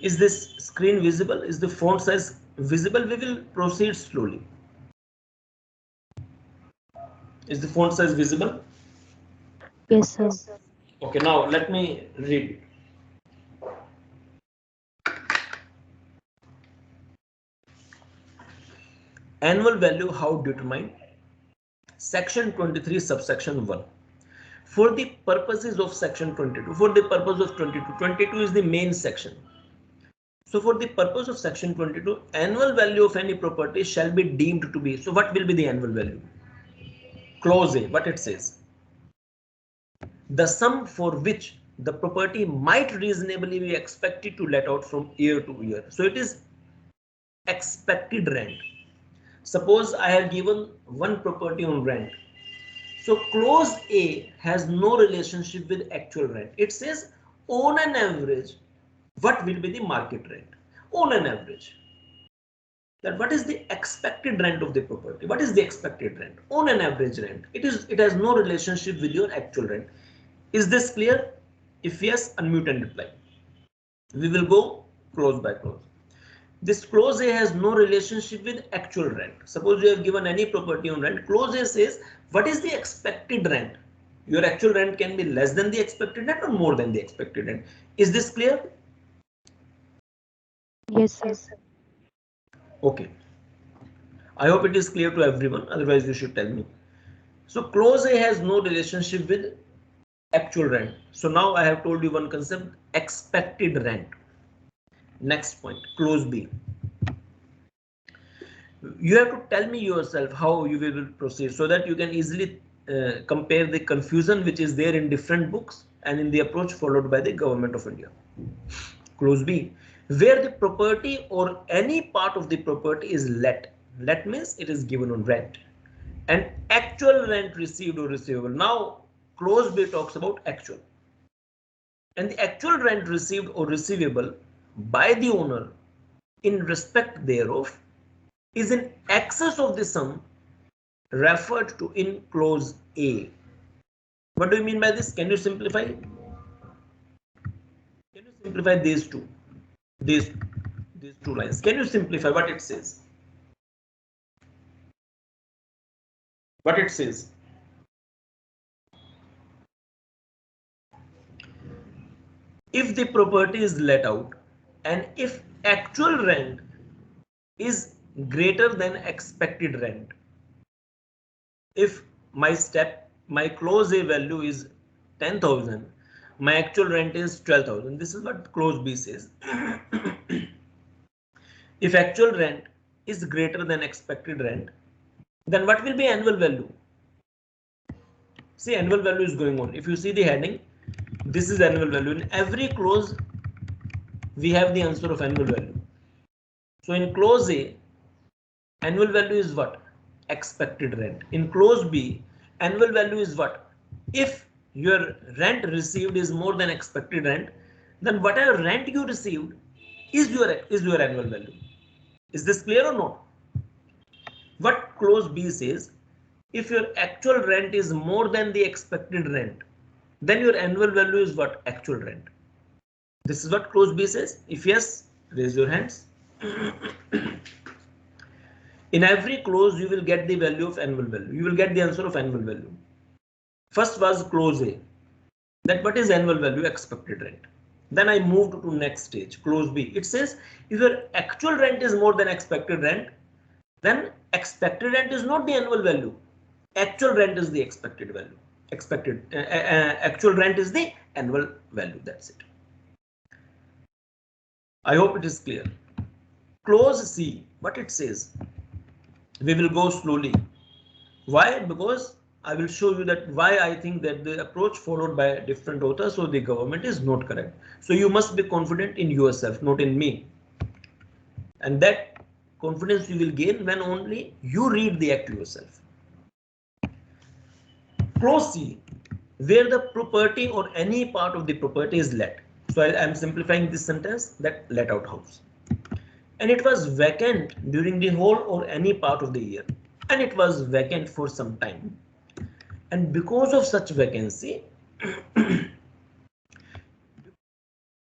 Is this screen visible? Is the font size visible? We will proceed slowly. Is the font size visible? Yes, sir. Okay, now let me read it. Annual value how determined? Section 23 subsection 1. For the purposes of section 22, for the purpose of 22 is the main section. So for the purpose of section 22, annual value of any property shall be deemed to be. So what will be the annual value? Clause A, what it says? The sum for which the property might reasonably be expected to let out from year to year. So it is expected rent. Suppose I have given one property on rent. So clause A has no relationship with actual rent. It says on an average, what will be the market rent? On an average. That what is the expected rent of the property? What is the expected rent? On an average rent. It has no relationship with your actual rent. Is this clear? If yes, unmute and reply. We will go clause by clause. This clause A has no relationship with actual rent. Suppose you have given any property on rent. Clause A says what is the expected rent? Your actual rent can be less than the expected rent or more than the expected rent. Is this clear? Yes, sir. Okay. I hope it is clear to everyone. Otherwise, you should tell me. So clause A has no relationship with actual rent. So now I have told you one concept, expected rent. Next point, clause B. You have to tell me yourself how you will proceed so that you can easily compare the confusion which is there in different books and in the approach followed by the government of India. Clause B, where the property or any part of the property is let. Let means it is given on rent. And actual rent received or receivable. Now, clause B talks about actual. And the actual rent received or receivable by the owner in respect thereof is in excess of the sum referred to in clause A. What do you mean by this? Can you simplify? Can you simplify these two? These two lines. Can you simplify what it says? What it says? If the property is let out and if actual rent is greater than expected rent, if my clause A value is 10,000, my actual rent is 12,000. This is what clause B says. If actual rent is greater than expected rent, then what will be annual value? See, annual value is going on. If you see the heading, this is annual value. In every clause, we have the answer of annual value. So in clause A, annual value is what? Expected rent. In clause B, annual value is what? If your rent received is more than expected rent, then whatever rent you received is your annual value. Is this clear or not? What clause B says, if your actual rent is more than the expected rent, then your annual value is what? Actual rent. This is what clause B says. If yes, raise your hands. In every clause, you will get the value of annual value. You will get the answer of annual value. First was clause A. That what is annual value? Expected rent. Then I moved to next stage, clause B. It says if your actual rent is more than expected rent, then expected rent is not the annual value. Actual rent is the expected value. Actual rent is the annual value. That's it. I hope it is clear. Clause C, what it says. We will go slowly. Why? Because I will show you that why I think that the approach followed by different authors or the government is not correct. So you must be confident in yourself, not in me. And that confidence you will gain when only you read the act yourself. Clause C, where the property or any part of the property is let. So I am simplifying this sentence, that let out house. And it was vacant during the whole or any part of the year. And it was vacant for some time. And because of such vacancy,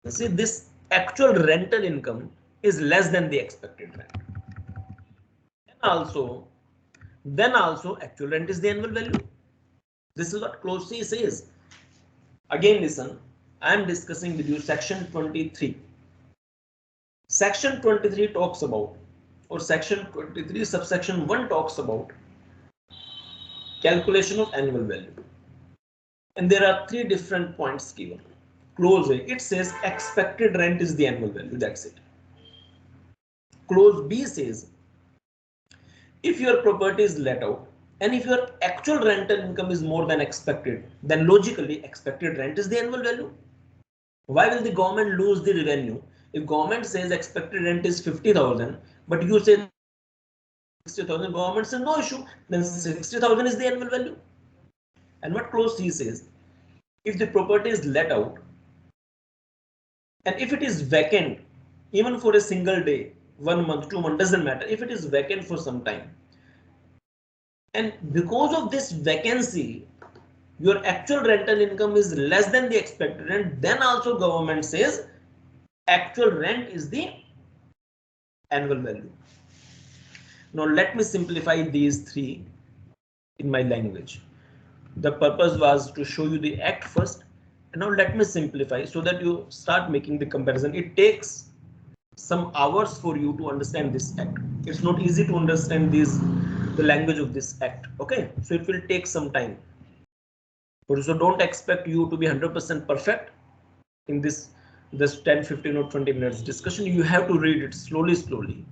see, this actual rental income is less than the expected rent. Then also actual rent is the annual value. This is what clause C says. Again, listen, I am discussing with you section 23. Section 23 talks about, or section 23 subsection 1 talks about calculation of annual value. And there are three different points given. Clause A, it says expected rent is the annual value, that's it. Clause B says, if your property is let out and if your actual rental income is more than expected, then logically expected rent is the annual value. Why will the government lose the revenue if government says expected rent is 50,000, but you say 60,000, government says no issue, then 60,000 is the annual value. And what clause C says, if the property is let out and if it is vacant, even for a single day, 1 month, 2 months, doesn't matter, if it is vacant for some time, and because of this vacancy, your actual rental income is less than the expected rent, then also government says actual rent is the annual value. Now let me simplify these three in my language. The purpose was to show you the act first, and now let me simplify so that you start making the comparison. It takes some hours for you to understand this act. It's not easy to understand the language of this act. Okay, so it will take some time. So don't expect you to be 100% perfect in this 10, 15 or 20 minutes discussion. You have to read it slowly.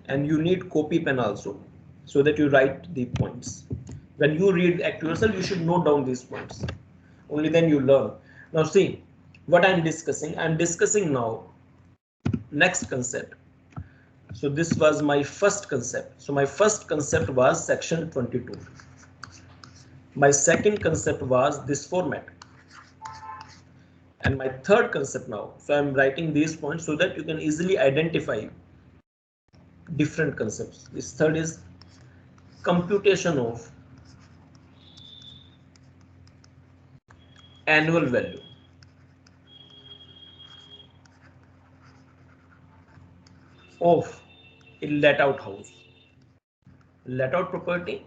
And you need copy pen also so that you write the points. When you read act yourself, you should note down these points. Only then you learn. Now see what I'm discussing. I'm discussing now next concept. So this was my first concept. So my first concept was section 22. My second concept was this format. And my third concept now. So I'm writing these points so that you can easily identify different concepts. This third is computation of annual value of a let out house, let out property,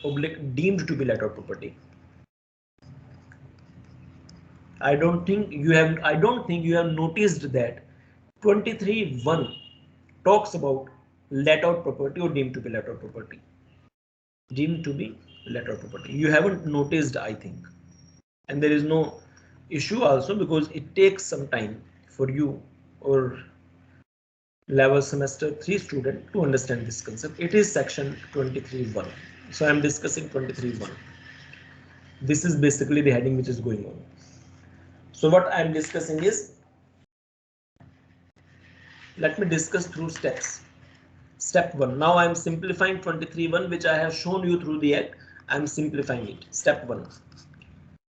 oblique deemed to be let out property. I don't think you have noticed that 23(1) talks about let out property or deemed to be let out property. Deemed to be let out property. You haven't noticed, I think. And there is no issue also because it takes some time for you or level semester 3 student to understand this concept. It is section 23(1). So I am discussing 23(1). This is basically the heading which is going on. So what I am discussing is, let me discuss through steps. Step 1. Now I am simplifying 23(1), which I have shown you through the act. I am simplifying it. Step 1.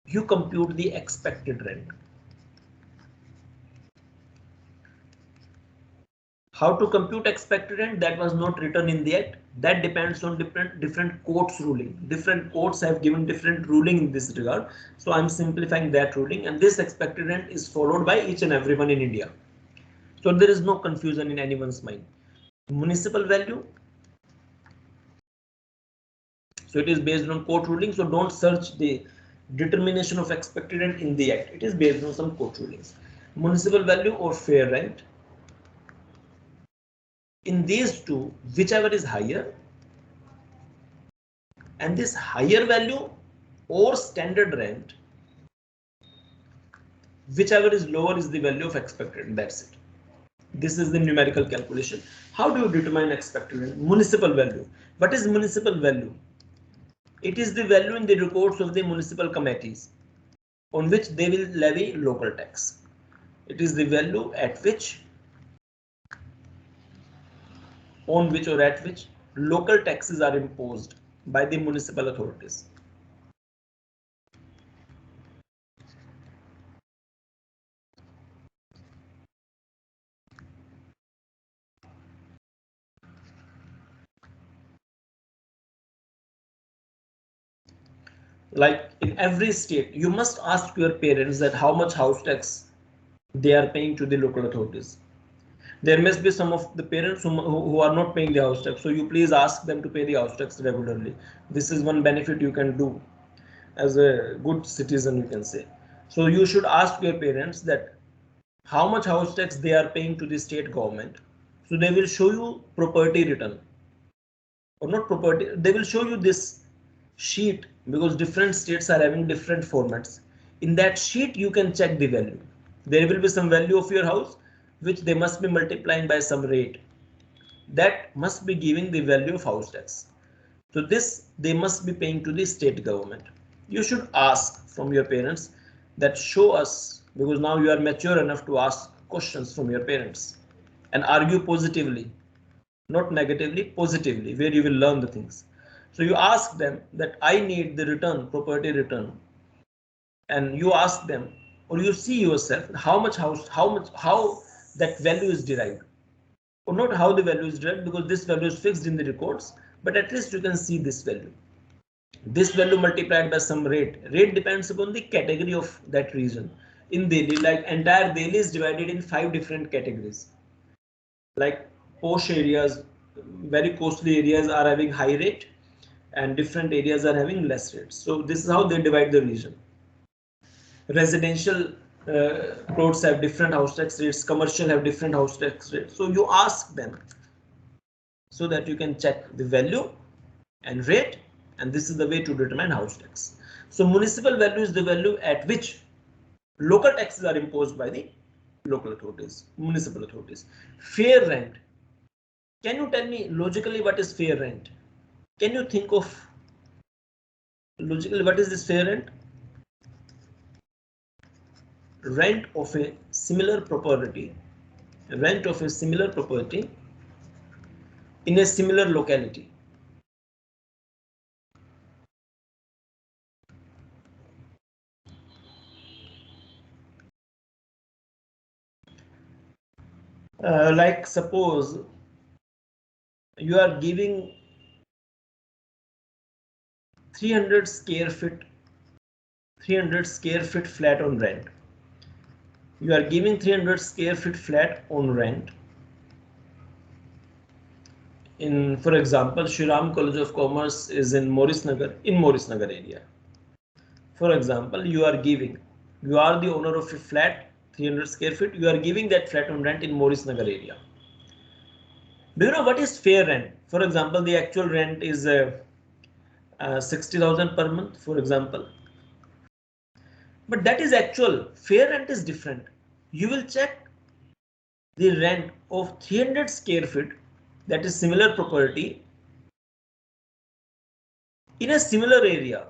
You compute the expected rent. How to compute expected rent? That was not written in the act. That depends on different courts ruling. Different courts have given different ruling in this regard. So I'm simplifying that ruling, and this expected rent is followed by each and everyone in India. So there is no confusion in anyone's mind. Municipal value. So it is based on court ruling. So don't search the determination of expected rent in the act. It is based on some court rulings. Municipal value or fair rent. In these two, whichever is higher, and this higher value or standard rent, whichever is lower is the value of expected. That's it. This is the numerical calculation. How do you determine expected rent? Municipal value. What is municipal value? It is the value in the records of the municipal committees on which they will levy local tax. It is the value at which, on which or at which local taxes are imposed by the municipal authorities. Like in every state, you must ask your parents that how much house tax they are paying to the local authorities. There must be some of the parents who are not paying the house tax, so you please ask them to pay the house tax regularly. This is one benefit you can do as a good citizen, you can say. So you should ask your parents that how much house tax they are paying to the state government. So they will show you property return, or not property, they will show you this sheet, because different states are having different formats. In that sheet you can check the value. There will be some value of your house which they must be multiplying by some rate that must be giving the value of house tax. So this they must be paying to the state government. You should ask from your parents that show us, because now you are mature enough to ask questions from your parents and argue positively, not negatively, positively, where you will learn the things. So you ask them that I need the return, property return, and you ask them, or you see yourself how much house, how that value is derived, or not how the value is derived, because this value is fixed in the records, but at least you can see this value. This value multiplied by some rate. Rate depends upon the category of that region. In Delhi, like entire Delhi is divided in 5 different categories. Like posh areas, very costly areas are having high rate, and different areas are having less rates. So this is how they divide the region. Residential plots have different house tax rates, commercial have different house tax rates. So you ask them so that you can check the value and rate, and this is the way to determine house tax. So municipal value is the value at which local taxes are imposed by the local authorities, municipal authorities. Fair rent. Can you tell me logically what is fair rent? Can you think of logically what is this fair rent? Rent of a similar property, rent of a similar property in a similar locality. Like suppose you are giving 300 square feet flat on rent. You are giving 300 square feet flat on rent in, for example, Shriram College of Commerce is in Morris Nagar area. For example, you are the owner of a flat 300 square feet. You are giving that flat on rent in Morris Nagar area. Do you know what is fair rent? For example, the actual rent is 60,000 per month, for example. But that is actual. Fair rent is different. You will check the rent of 300 square feet, that is similar property, in a similar area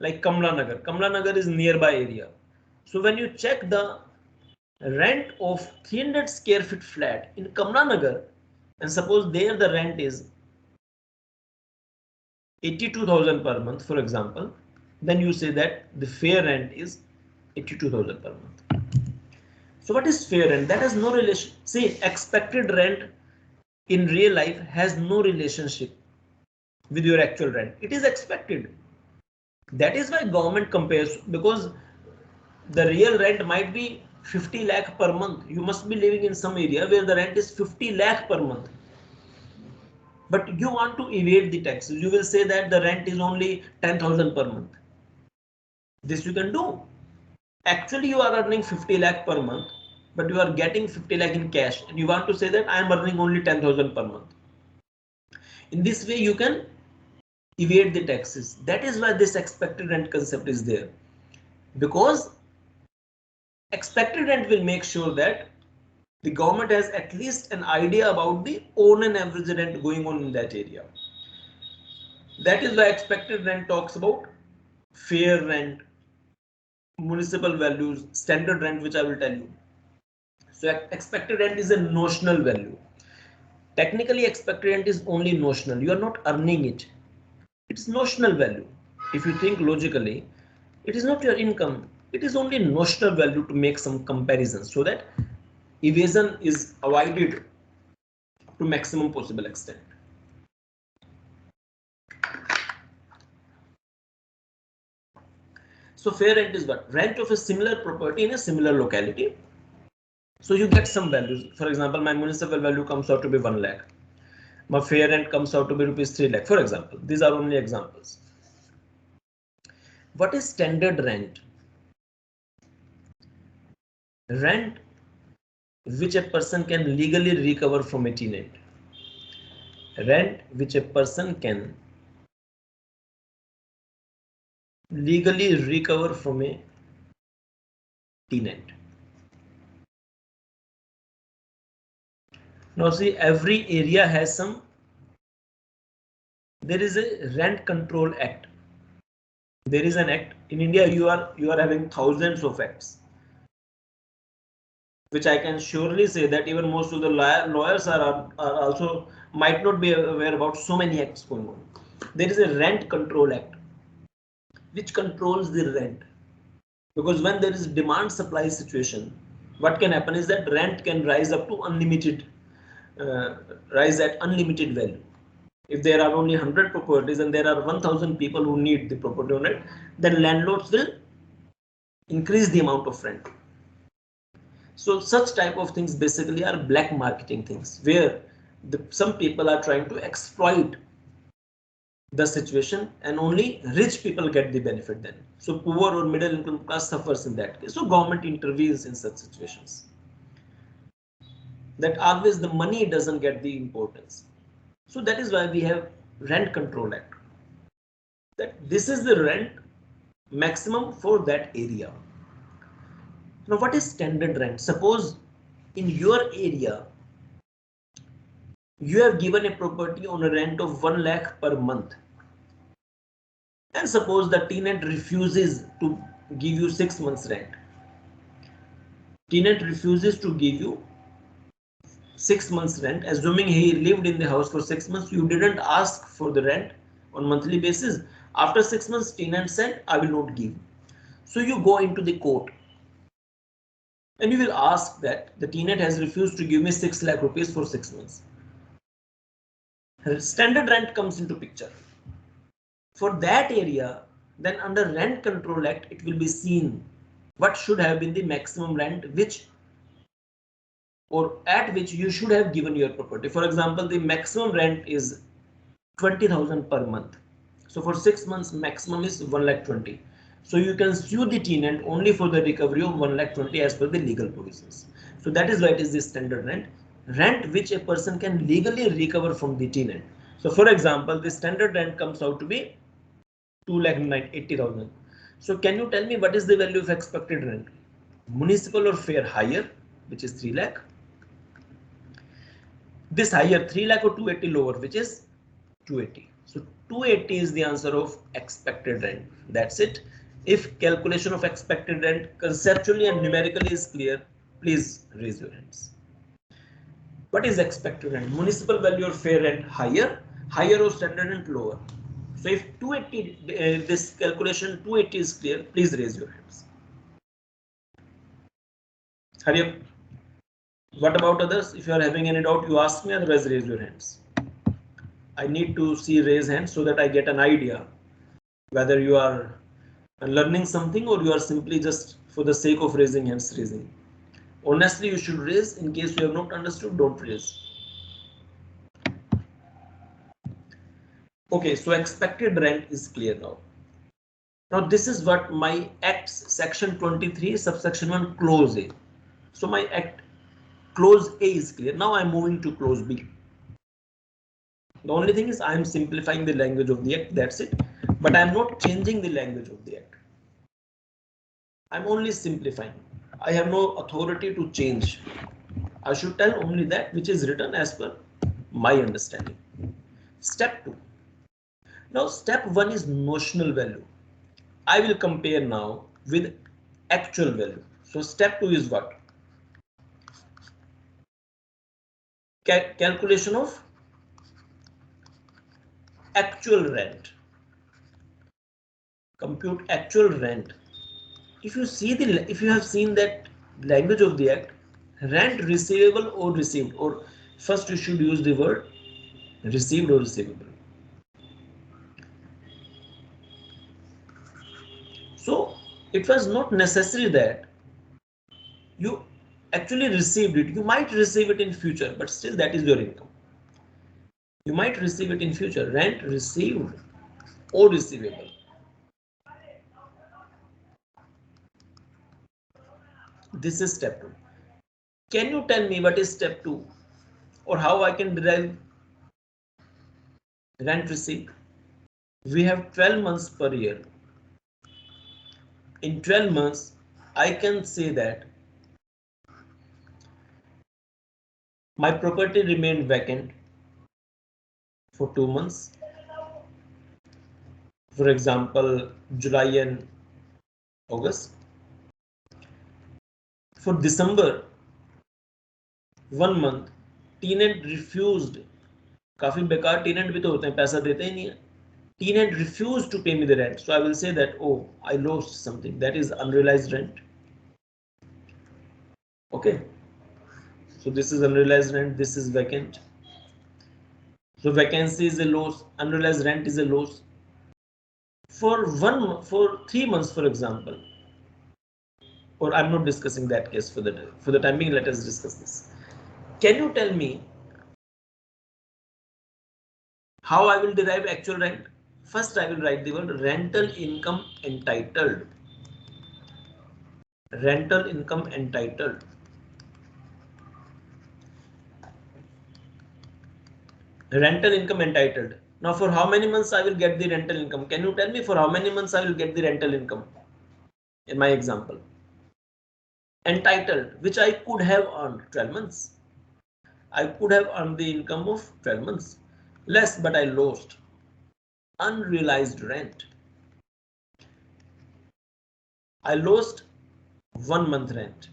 like Kamla Nagar. Kamla Nagar is nearby area. So when you check the rent of 300 square feet flat in Kamla Nagar, and suppose there the rent is 82,000 per month, for example, then you say that the fair rent is 82,000 per month. So what is fair rent? That has no relation. See, expected rent in real life has no relationship with your actual rent. It is expected. That is why government compares, because the real rent might be 50 lakh per month. You must be living in some area where the rent is 50 lakh per month. But you want to evade the taxes. You will say that the rent is only 10,000 per month. This you can do. Actually, you are earning 50 lakh per month, but you are getting 50 lakh in cash, and you want to say that I am earning only 10,000 per month. In this way, you can evade the taxes. That is why this expected rent concept is there, because Expected rent will make sure that the government has at least an idea about the on and average rent going on in that area. That is why expected rent talks about fair rent, municipal values, standard rent, which I will tell you. So expected rent is a notional value. Technically, expected rent is only notional. You are not earning it. It's notional value. If you think logically, it is not your income. It is only notional value to make some comparisons so that evasion is avoided to maximum possible extent. So fair rent is what? Rent of a similar property in a similar locality. So you get some values. For example, my municipal value comes out to be 1 lakh. My fair rent comes out to be rupees 3 lakh. For example, these are only examples. What is standard rent? Rent which a person can legally recover from a tenant. Rent which a person can legally recover from a tenant. Now see, every area has some. There is a Rent Control Act. There is an act in India. You are having thousands of acts, which I can surely say that even most of the lawyers are also might not be aware about so many acts going on. There is a Rent Control Act which controls the rent, because when there is demand supply situation, what can happen is that rent can rise up to unlimited, rise at unlimited value. If there are only 100 properties and there are 1000 people who need the property on it, then landlords will increase the amount of rent. So such type of things basically are black marketing things, where some people are trying to exploit the situation and only rich people get the benefit then. So poor or middle income class suffers in that case. So government intervenes in such situations. That always the money doesn't get the importance. So that is why we have Rent Control Act. That this is the rent maximum for that area. Now what is standard rent? Suppose in your area you have given a property on a rent of 1 lakh per month, and suppose the tenant refuses to give you 6 months rent. Tenant refuses to give you 6 months rent, assuming he lived in the house for 6 months. You didn't ask for the rent on monthly basis. After 6 months, tenant said, I will not give. So you go into the court and you will ask that the tenant has refused to give me 6 lakh rupees for 6 months. Standard rent comes into picture. For that area, then under Rent Control Act, it will be seen what should have been the maximum rent which or at which you should have given your property. For example, the maximum rent is 20,000 per month. So for 6 months, maximum is 1,20,000. So you can sue the tenant only for the recovery of 1,20,000 as per the legal provisions. So that is why it is the standard rent. Rent which a person can legally recover from the tenant. So for example, the standard rent comes out to be 2,80,000. So can you tell me what is the value of expected rent? Municipal or fair? Higher, which is 3 lakh. This higher 3 lakh or 280 lower, which is 280. So 280 is the answer of expected rent. That's it. If calculation of expected rent conceptually and numerically is clear, please raise your hands. What is expected rent? Municipal value or fair rent? Higher, higher or standard rent? Lower. So if 280, this calculation 280 is clear, please raise your hands. Hurry up. What about others? If you are having any doubt, you ask me, otherwise raise your hands. I need to see raise hands so that I get an idea whether you are learning something or you are simply just for the sake of raising hands raising. Honestly, you should raise. In case you have not understood, don't raise. Okay, so expected rent is clear now. Now this is what my Acts section 23 subsection 1 clause A. So my act clause A is clear. Now I'm moving to clause B. The only thing is I'm simplifying the language of the act, that's it. But I'm not changing the language of the act. I'm only simplifying. I have no authority to change. I should tell only that which is written as per my understanding. Step 2. Now step 1 is notional value. I will compare now with actual value. So step 2 is what? Calculation of actual rent. Compute actual rent. If you have seen that language of the act, rent receivable or received, or first you should use the word received or receivable. So it was not necessary that you actually received it. You might receive it in future, but still that is your income. You might receive it in future. Rent received or receivable. This is step 2. Can you tell me what is step 2 or how I can derive rent received? We have 12 months per year. In 12 months, I can say that my property remained vacant for 2 months. For example, July and August. For December, 1 month, tenant refused. काफी बेकार tenant भी तो होते हैं, पैसा देते ही नहीं है. Tenant refused to pay me the rent. So I will say that, oh, I lost something. That is unrealized rent. Okay. So this is unrealized rent. This is vacant. So vacancy is a loss. Unrealized rent is a loss. For 3 months, for example, or I'm not discussing that case for the time being. Let us discuss this. Can you tell me how I will derive actual rent? First, I will write the word rental income entitled. Rental income entitled. Rental income entitled. Now, for how many months I will get the rental income? Can you tell me for how many months I will get the rental income? In my example, entitled, which I could have earned 12 months. I could have earned the income of 12 months less, but I lost. Unrealized rent. I lost 1 month rent.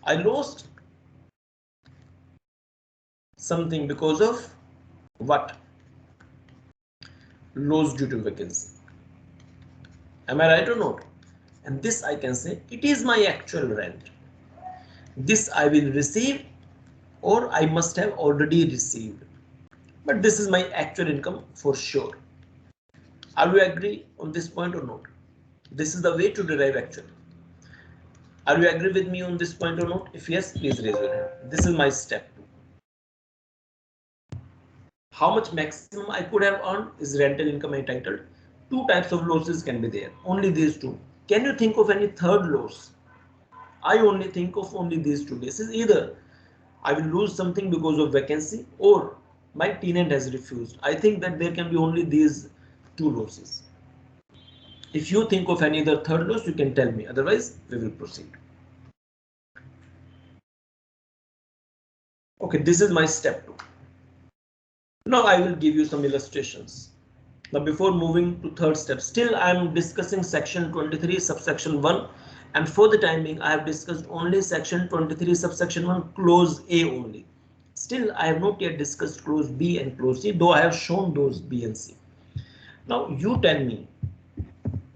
I lost something because of what? Loss due to vacancy. Am I right or not? And this I can say it is my actual rent. This I will receive or I must have already received. But this is my actual income for sure. Are you agree on this point or not? This is the way to derive actual. Are you agree with me on this point or not? If yes, please raise your hand. This is my step 2. How much maximum I could have earned is rental income entitled. 2 types of losses can be there. Only these 2. Can you think of any third loss? I only think of only these 2 cases. Either I will lose something because of vacancy or my tenant has refused. I think that there can be only these 2 losses. If you think of any other third loss, you can tell me. Otherwise, we will proceed. Okay, this is my step 2. Now I will give you some illustrations. Now before moving to third step, still I am discussing section 23 subsection 1, and for the time being I have discussed only section 23 subsection 1 clause A only. Still I have not yet discussed clause B and clause C, though I have shown those B and C. Now you tell me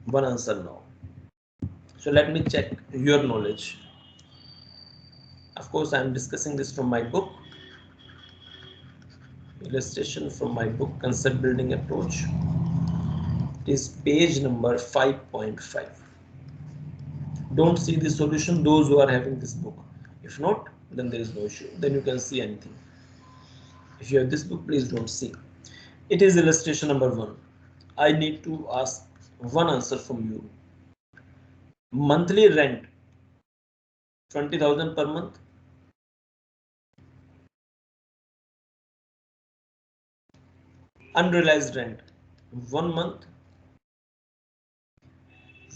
one answer now. So let me check your knowledge. Of course I am discussing this from my book. Illustration from my book, Concept Building Approach. It is page number 5.5. Don't see the solution, those who are having this book. If not, then there is no issue. Then you can see anything. If you have this book, please don't see. It is illustration number 1. I need to ask one answer from you. Monthly rent 20,000 per month. Unrealized rent 1 month.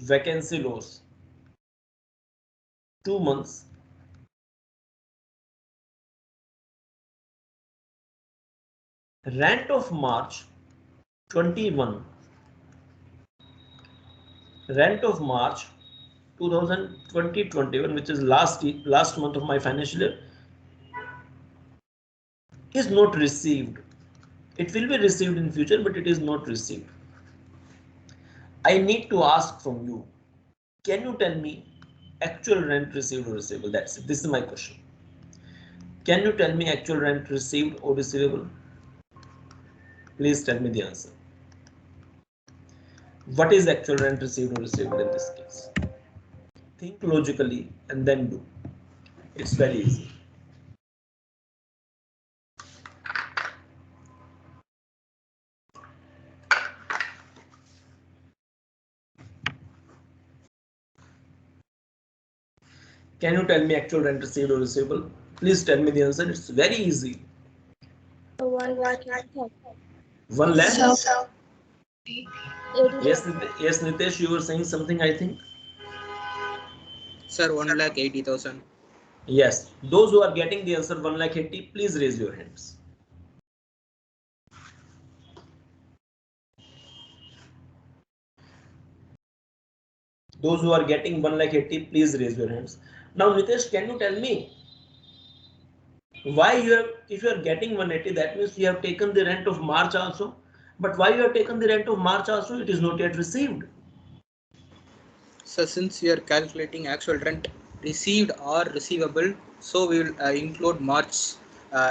vacancy loss 2 months, rent of March 21, rent of March 2020-21, which is last month of my financial year, is not received. It will be received in future, but it is not received. I need to ask from you, can you tell me actual rent received or receivable? That's it. This is my question. Can you tell me actual rent received or receivable? Please tell me the answer. What is actual rent received or receivable in this case? Think logically and then do. It's very easy. Can you tell me actual rent received or receivable? Please tell me the answer. It's very easy. 1 lakh 1 lakh? So, Yes, yes, Nitesh, you were saying something, I think. Sir, 1,80,000. Yes, those who are getting the answer 1 lakh 80, please raise your hands. Those who are getting 1 lakh 80, please raise your hands. Now, Nitesh, can you tell me why you have, if you are getting 180, that means you have taken the rent of March also. But why you have taken the rent of March also? It is not yet received. So since we are calculating actual rent received or receivable, so we will include March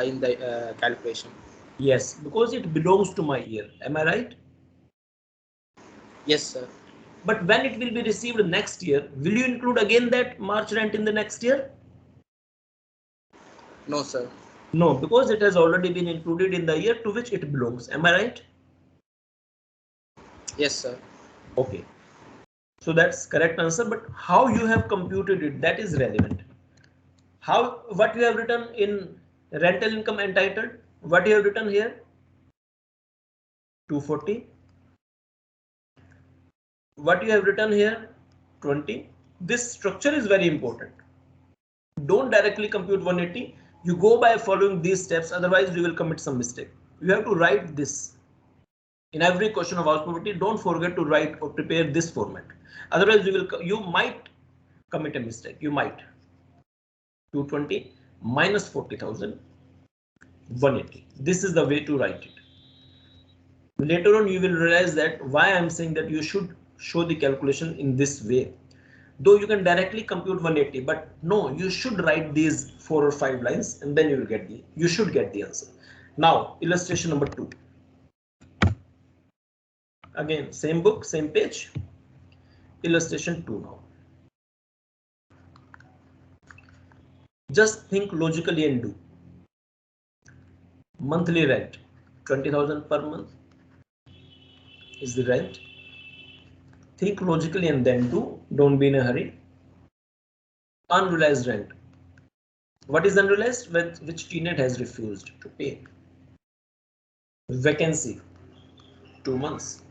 in the calculation. Yes, because it belongs to my year. Am I right? Yes, sir. But when it will be received next year, will you include again that March rent in the next year? No, sir. No, because it has already been included in the year to which it belongs. Am I right? Yes, sir. Okay. So that's correct answer, but how you have computed it, that is relevant. How, what you have written in rental income entitled, what you have written here? 240. What you have written here? 20. This structure is very important. Don't directly compute 180. You go by following these steps, otherwise you will commit some mistake. You have to write this. In every question of house property, don't forget to write or prepare this format. Otherwise, you might commit a mistake. You might. 220 minus 40,000, 180. This is the way to write it. Later on, you will realize that why I am saying that you should show the calculation in this way. Though you can directly compute 180, but no, you should write these 4 or 5 lines and then you should get the answer. Now, illustration number 2. Again, same book, same page. Illustration 2 now. Just think logically and do. Monthly rent, 20,000 per month is the rent. Think logically and then do. Don't be in a hurry. Unrealized rent. What is unrealized? Which tenant has refused to pay. Vacancy, 2 months.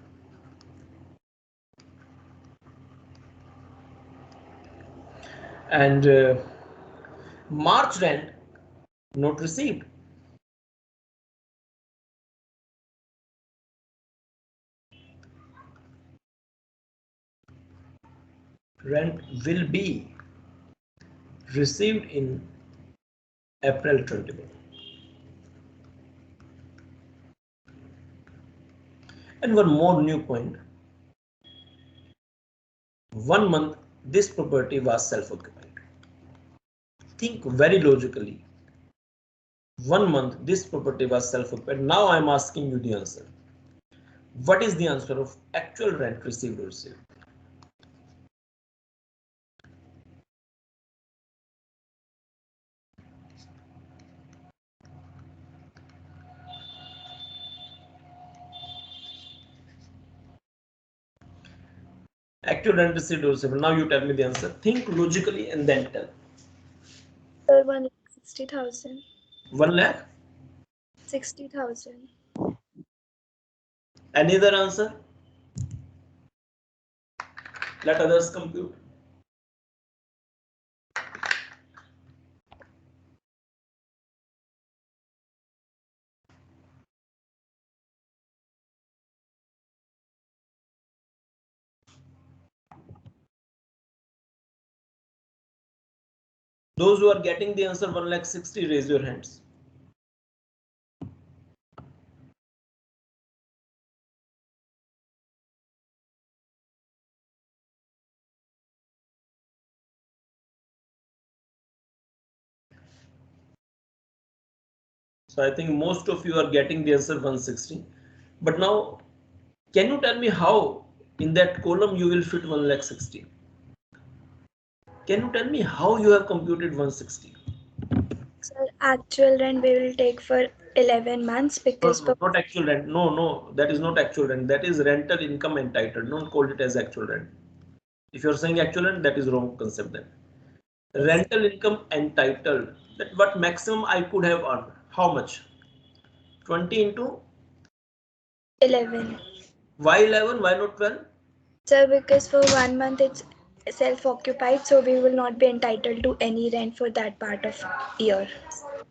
And March rent not received. Rent will be received in April 21. And one more new point. 1 month this property was self-occupied. Think very logically. 1 month this property was self-occupied. Now I am asking you the answer. What is the answer of actual rent received or received? Actual rent received or received. Now you tell me the answer. Think logically and then tell. Sir, 1,60,000. 1 lakh? 60,000. Any other answer? Let others compute. Those who are getting the answer 1,60,000, raise your hands. So I think most of you are getting the answer 160. But now, can you tell me how in that column you will fit 1,60,000? Can you tell me how you have computed 160? Sir, actual rent we will take for 11 months because No, not actual rent. No, that is not actual rent. That is rental income entitled. Don't call it as actual rent. If you're saying actual rent, that is wrong concept then. Rental income entitled. That what maximum I could have earned. How much? 20 into 11. why 11? Why not 12? Sir, because for 1 month it's self-occupied, so we will not be entitled to any rent for that part of year.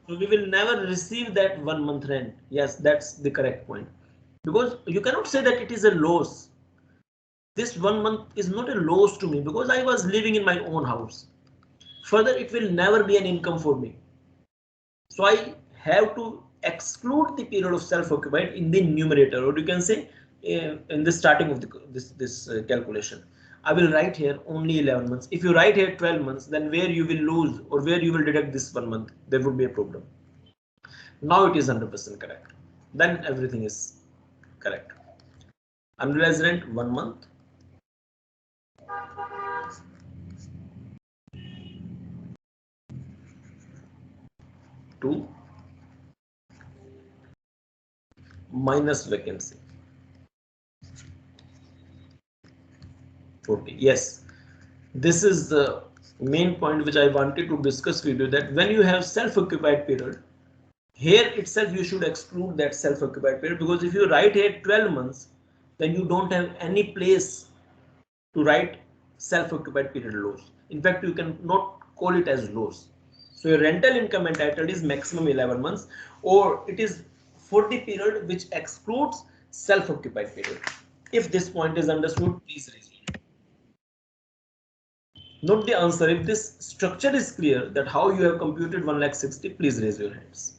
So we will never receive that 1 month rent. Yes, that's the correct point. Because you cannot say that it is a loss. This 1 month is not a loss to me because I was living in my own house. Further, it will never be an income for me. So I have to exclude the period of self-occupied in the numerator, or you can say in the starting of this calculation. I will write here only 11 months. If you write here 12 months, then where you will lose or where you will deduct this 1 month, there would be a problem. Now it is 100% correct. Then everything is correct. Unrealized rent 1 month. Two minus vacancy 40. Yes, this is the main point which I wanted to discuss with you, that when you have self-occupied period, here itself you should exclude that self-occupied period, because if you write here 12 months, then you don't have any place to write self-occupied period loss. In fact, you can not call it as loss. So your rental income entitled is maximum 11 months, or it is for the period which excludes self-occupied period. If this point is understood, please raise your hand. Note the answer. If this structure is clear, that how you have computed 1,60,000, please raise your hands.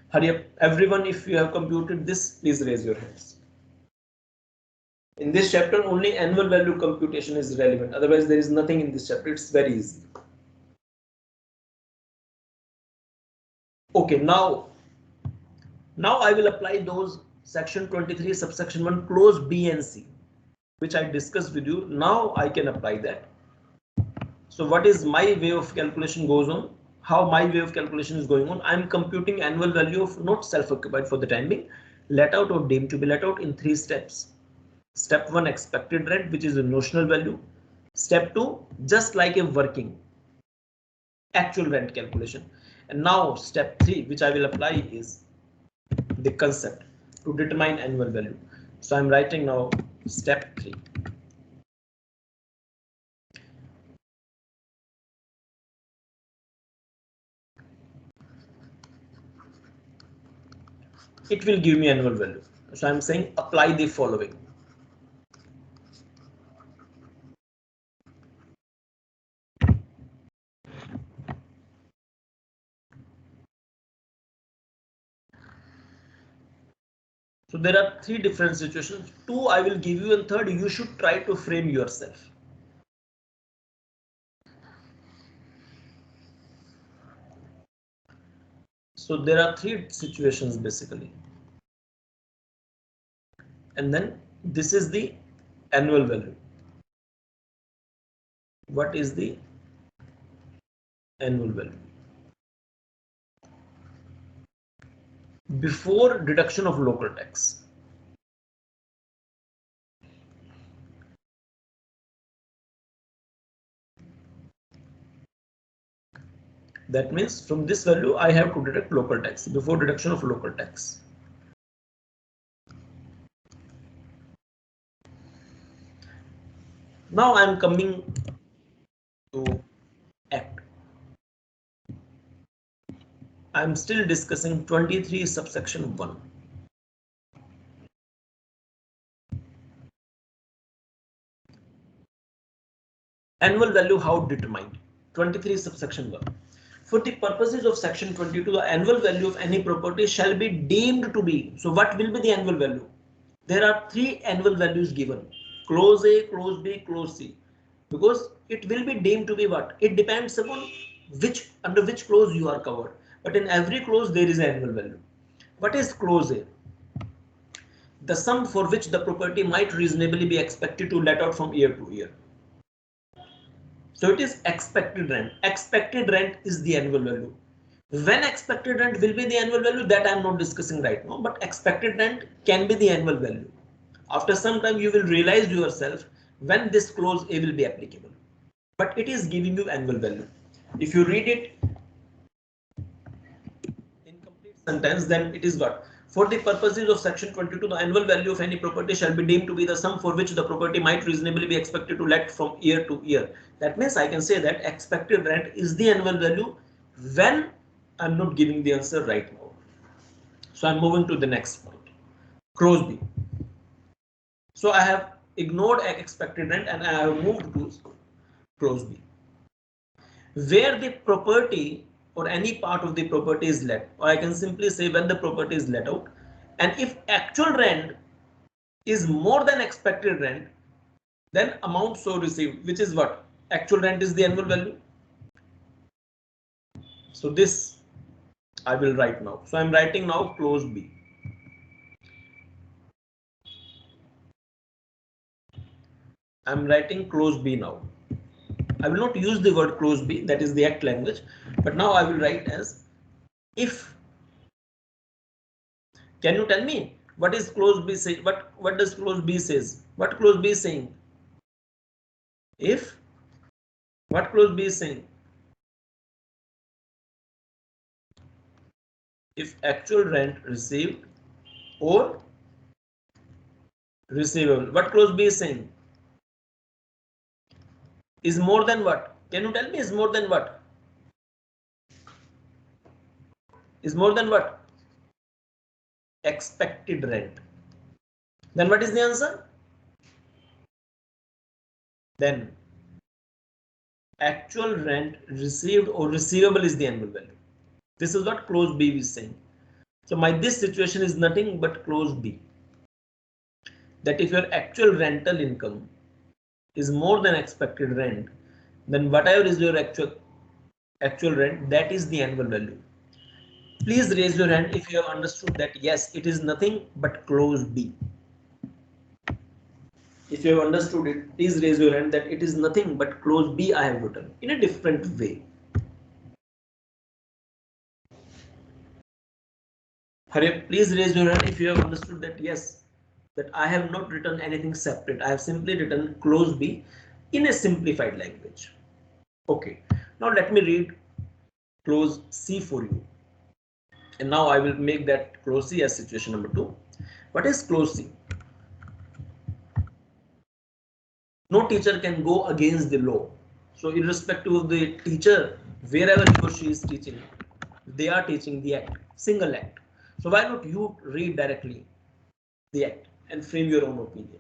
Hurry up, everyone. If you have computed this, please raise your hands. In this chapter, only annual value computation is relevant. Otherwise, there is nothing in this chapter. It's very easy. Okay, now I will apply those section 23 subsection 1 clause B and C, which I discussed with you. Now I can apply that. So what is my way of calculation goes on? How my way of calculation is going on? I am computing annual value of not self-occupied for the time being, let out or deemed to be let out, in 3 steps. Step 1, expected rent, which is the notional value. Step 2, just like a working actual rent calculation. And now step 3, which I will apply, is the concept to determine annual value. So I'm writing now step 3. It will give me annual value. So I'm saying apply the following. So there are 3 different situations. 2 I will give you, and 3rd you should try to frame yourself. So there are 3 situations basically. And then this is the annual value. What is the annual value? Before deduction of local tax. That means from this value I have to deduct local tax before deduction of local tax. Now I am coming to Act. I am still discussing 23 subsection 1. Annual value how determined? 23 subsection 1. For the purposes of section 22, the annual value of any property shall be deemed to be. So what will be the annual value? There are three annual values given. Clause A, clause B, clause C. Because it will be deemed to be what? It depends upon under which clause you are covered. But in every clause there is an annual value. What is clause A? The sum for which the property might reasonably be expected to let out from year to year. So it is expected rent. Expected rent is the annual value. When expected rent will be the annual value, that I am not discussing right now, but expected rent can be the annual value. After some time you will realize yourself when this clause A will be applicable. But it is giving you annual value. If you read it in complete sentence, then it is what? For the purposes of section 22, the annual value of any property shall be deemed to be the sum for which the property might reasonably be expected to let from year to year. That means I can say that expected rent is the annual value when I'm not giving the answer right now. So I'm moving to the next point. Clause B. So I have ignored expected rent and I have moved to clause B. Where the property or any part of the property is let, or I can simply say when the property is let out, and if actual rent is more than expected rent, then amount so received, which is what? Actual rent is the annual value. So this I will write now. So I'm writing now clause B. I'm writing clause B now. I will not use the word clause B, that is the act language, but now I will write as if. Can you tell me what is clause B say? What does clause B says? What clause B is saying? If what clause B is saying? If actual rent received or receivable. What clause B is saying? Is more than what? Can you tell me is more than what? Is more than what? Expected rent. Then what is the answer? Then actual rent received or receivable is the annual value. This is what clause B is saying. So this situation is nothing but clause B. That if your actual rental income is more than expected rent, then whatever is your actual rent, that is the annual value. Please raise your hand if you have understood that yes, it is nothing but clause B. If you have understood it, please raise your hand that it is nothing but clause B I have written in a different way. Hurry, please raise your hand if you have understood that yes, that I have not written anything separate. I have simply written clause B in a simplified language. Okay, now let me read clause C for you. And now I will make that clause C as situation number 2. What is clause C? No teacher can go against the law. So irrespective of the teacher, wherever he or she is teaching, they are teaching the act, single act. So why not you read directly the act and frame your own opinion?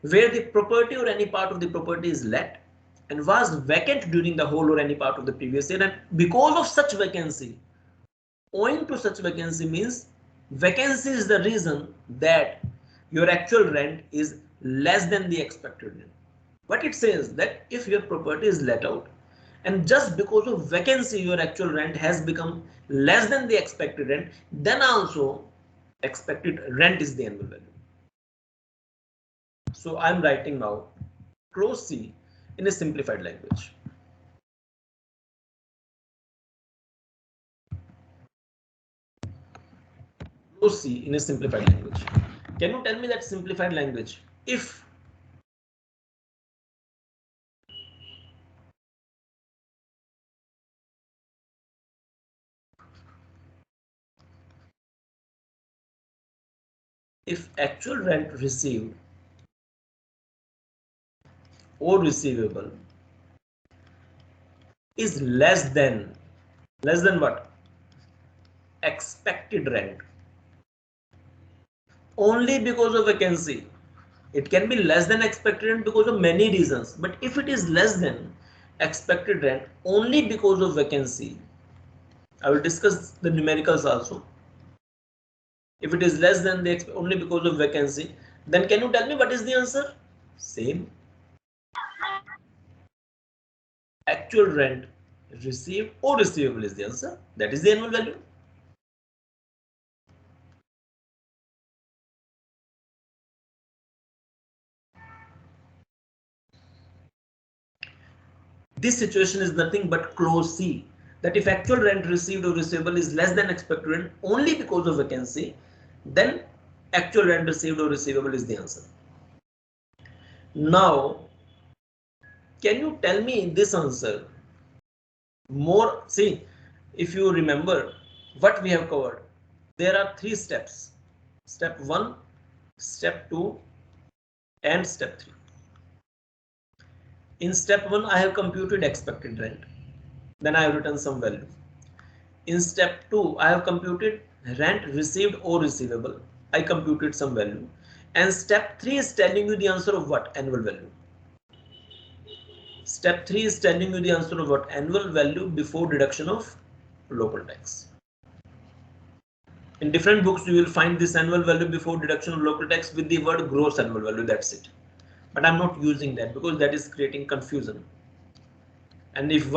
Where the property or any part of the property is let and was vacant during the whole or any part of the previous year, and because of such vacancy, owing to such vacancy means vacancy is the reason that your actual rent is less than the expected rent. But it says that if your property is let out and just because of vacancy your actual rent has become less than the expected rent, then also expected rent is the annual value. So I'm writing now clause C in a simplified language. Clause C in a simplified language. Can you tell me that simplified language? If actual rent received or receivable is less than what? Expected rent. Only because of vacancy. It can be less than expected rent because of many reasons, but if it is less than expected rent only because of vacancy, I will discuss the numericals also. If it is less than the only because of vacancy, then can you tell me what is the answer? Same. Actual rent received or receivable is the answer. That is the annual value. This situation is nothing but clause C, that if actual rent received or receivable is less than expected rent only because of vacancy, then actual rent received or receivable is the answer. Now, can you tell me this answer? More, see, if you remember what we have covered, there are 3 steps. Step 1, step 2, and step 3. In step 1, I have computed expected rent. Then I have written some value. In step 2, I have computed rent received or receivable. I computed some value. And step 3 is telling you the answer of what? Annual value. Step 3 is telling you the answer of what? Annual value before deduction of local tax. In different books, you will find this annual value before deduction of local tax with the word gross annual value. That's it. But I'm not using that because that is creating confusion. And if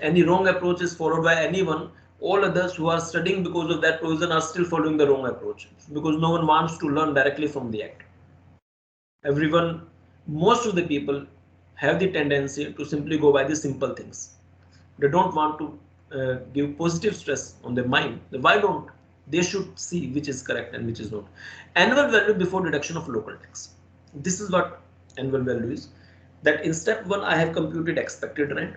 any wrong approach is followed by anyone, all others who are studying because of that provision are still following the wrong approach, because no one wants to learn directly from the act. Most of the people have the tendency to simply go by the simple things. They don't want to give positive stress on their mind. Why don't they should see which is correct and which is not. Annual value before deduction of local tax. This is what annual value is. That in step 1 I have computed expected rent.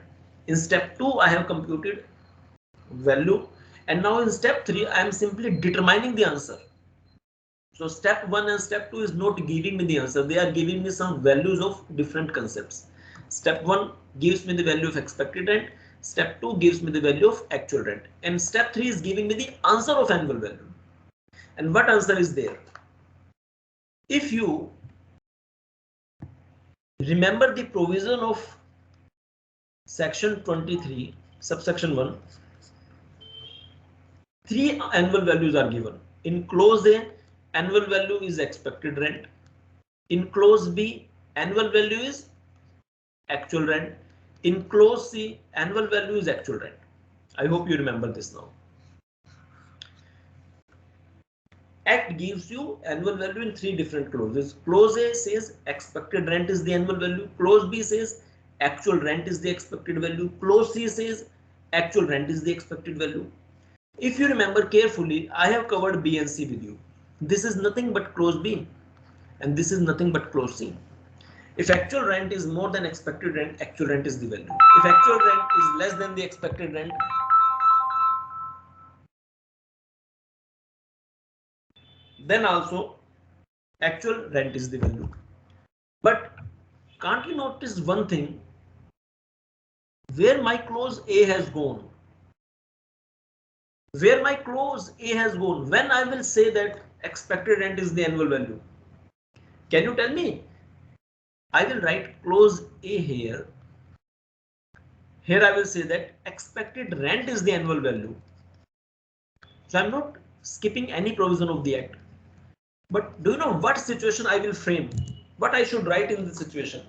In step 2 I have computed value, and now in step 3 I am simply determining the answer. So step 1 and step 2 is not giving me the answer, they are giving me some values of different concepts. Step 1 gives me the value of expected rent, step 2 gives me the value of actual rent, and step 3 is giving me the answer of annual value. And what answer is there? If you remember the provision of section 23 subsection 1, 3 annual values are given. In clause A, annual value is expected rent. In clause B, annual value is actual rent. In clause C, annual value is actual rent. I hope you remember this now. Act gives you annual value in 3 different clauses. Clause A says expected rent is the annual value. Clause B says actual rent is the expected value. Clause C says actual rent is the expected value. If you remember carefully, I have covered B and C with you. This is nothing but clause B, and this is nothing but clause C. If actual rent is more than expected rent, actual rent is the value. If actual rent is less than the expected rent, then also actual rent is the value. But can't you notice one thing? Where my clause A has gone? Where my clause A has gone? When I will say that expected rent is the annual value? Can you tell me? I will write clause A here. Here I will say that expected rent is the annual value. So I'm not skipping any provision of the act. But do you know what situation I will frame? What I should write in this situation?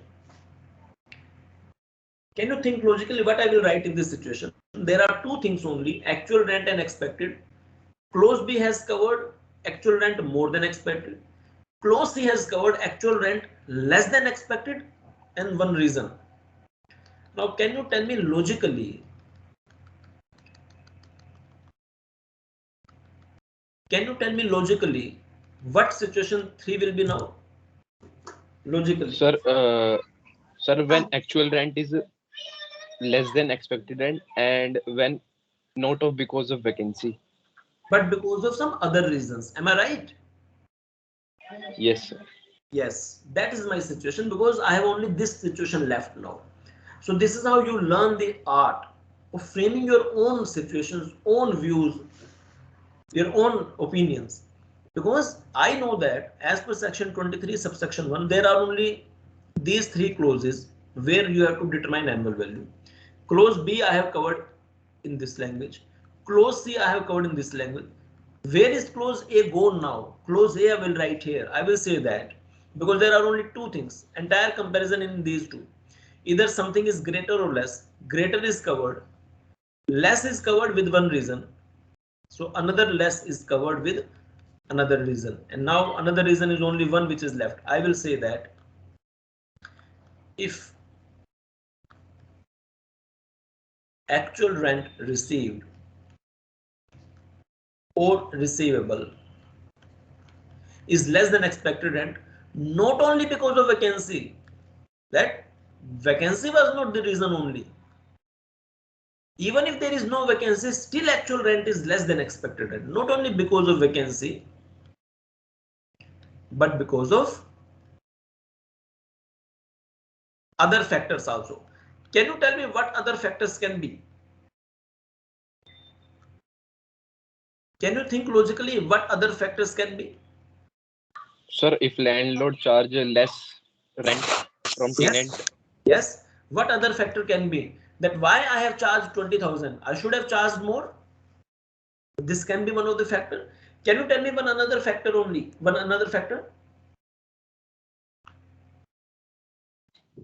Can you think logically what I will write in this situation? There are 2 things only, actual rent and expected. Clause B has covered actual rent more than expected. Clause C has covered actual rent less than expected, and one reason. Now can you tell me logically? Can you tell me logically what situation 3 will be now? Logically. Sir, when actual rent is less than expected rent, and when not of because of vacancy. But because of some other reasons. Am I right? Yes, sir. Yes, that is my situation because I have only this situation left now. So this is how you learn the art of framing your own situations, own views, your own opinions. Because I know that as per section 23 subsection 1, there are only these three clauses where you have to determine annual value. Clause B I have covered in this language. Clause C I have covered in this language. Where is clause A gone now? Clause A I will write here. I will say that because there are only two things. Entire comparison in these two. Either something is greater or less. Greater is covered. Less is covered with one reason. So another less is covered with another reason. And now another reason is only one which is left. I will say that if actual rent received or receivable is less than expected rent, not only because of vacancy, that vacancy was not the reason only. Even if there is no vacancy, still actual rent is less than expected rent, not only because of vacancy, but because of other factors also. Can you tell me what other factors can be? Can you think logically what other factors can be? Sir, if landlord charge less rent from tenant, Yes. Yes. What other factor can be? That why I have charged 20,000, I should have charged more. This can be one of the factor. Can you tell me one another factor only? One another factor?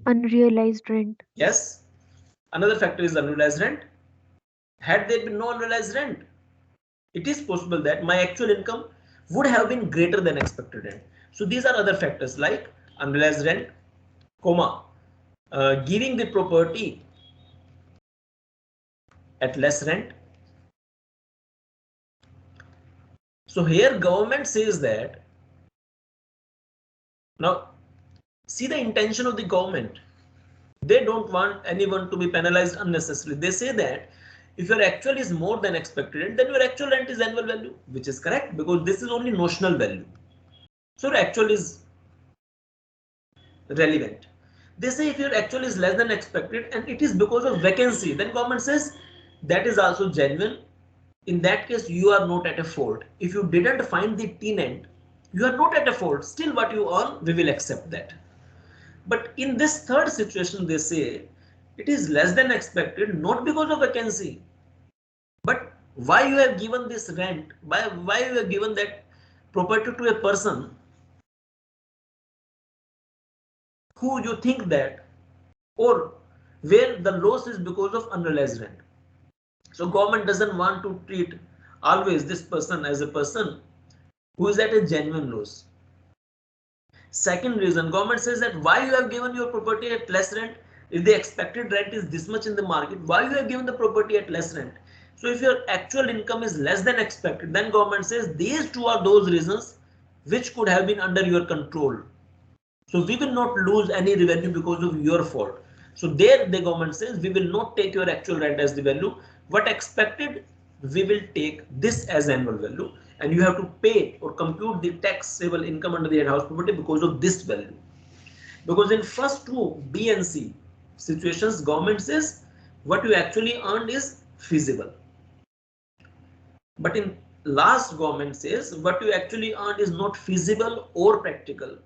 Unrealized rent. Yes. Another factor is unrealized rent. Had there been no unrealized rent, it is possible that my actual income would have been greater than expected rent. So these are other factors like unrealized rent, comma, giving the property at less rent. So here government says that, now see the intention of the government. They don't want anyone to be penalized unnecessarily. They say that if your actual is more than expected rent, then your actual rent is annual value, which is correct because this is only notional value. So your actual is relevant. They say if your actual is less than expected and it is because of vacancy, then government says that is also genuine. In that case, you are not at a fault. If you didn't find the tenant, you are not at a fault. Still what you earn, we will accept that. But in this third situation, they say it is less than expected, not because of vacancy, but why you have given this rent, why you have given that property to a person who you think that, or where the loss is because of unrealized rent. So government doesn't want to treat always this person as a person who is at a genuine loss. Second reason, government says that why you have given your property at less rent. If the expected rent is this much in the market, why you have given the property at less rent? So if your actual income is less than expected, then government says these two are those reasons which could have been under your control. So we will not lose any revenue because of your fault. So there the government says we will not take your actual rent as the value. What expected, we will take this as annual value, and you have to pay or compute the taxable income under the house property because of this value. Because in first two B and C situations, government says what you actually earned is feasible. But in last, government says what you actually earned is not feasible or practical.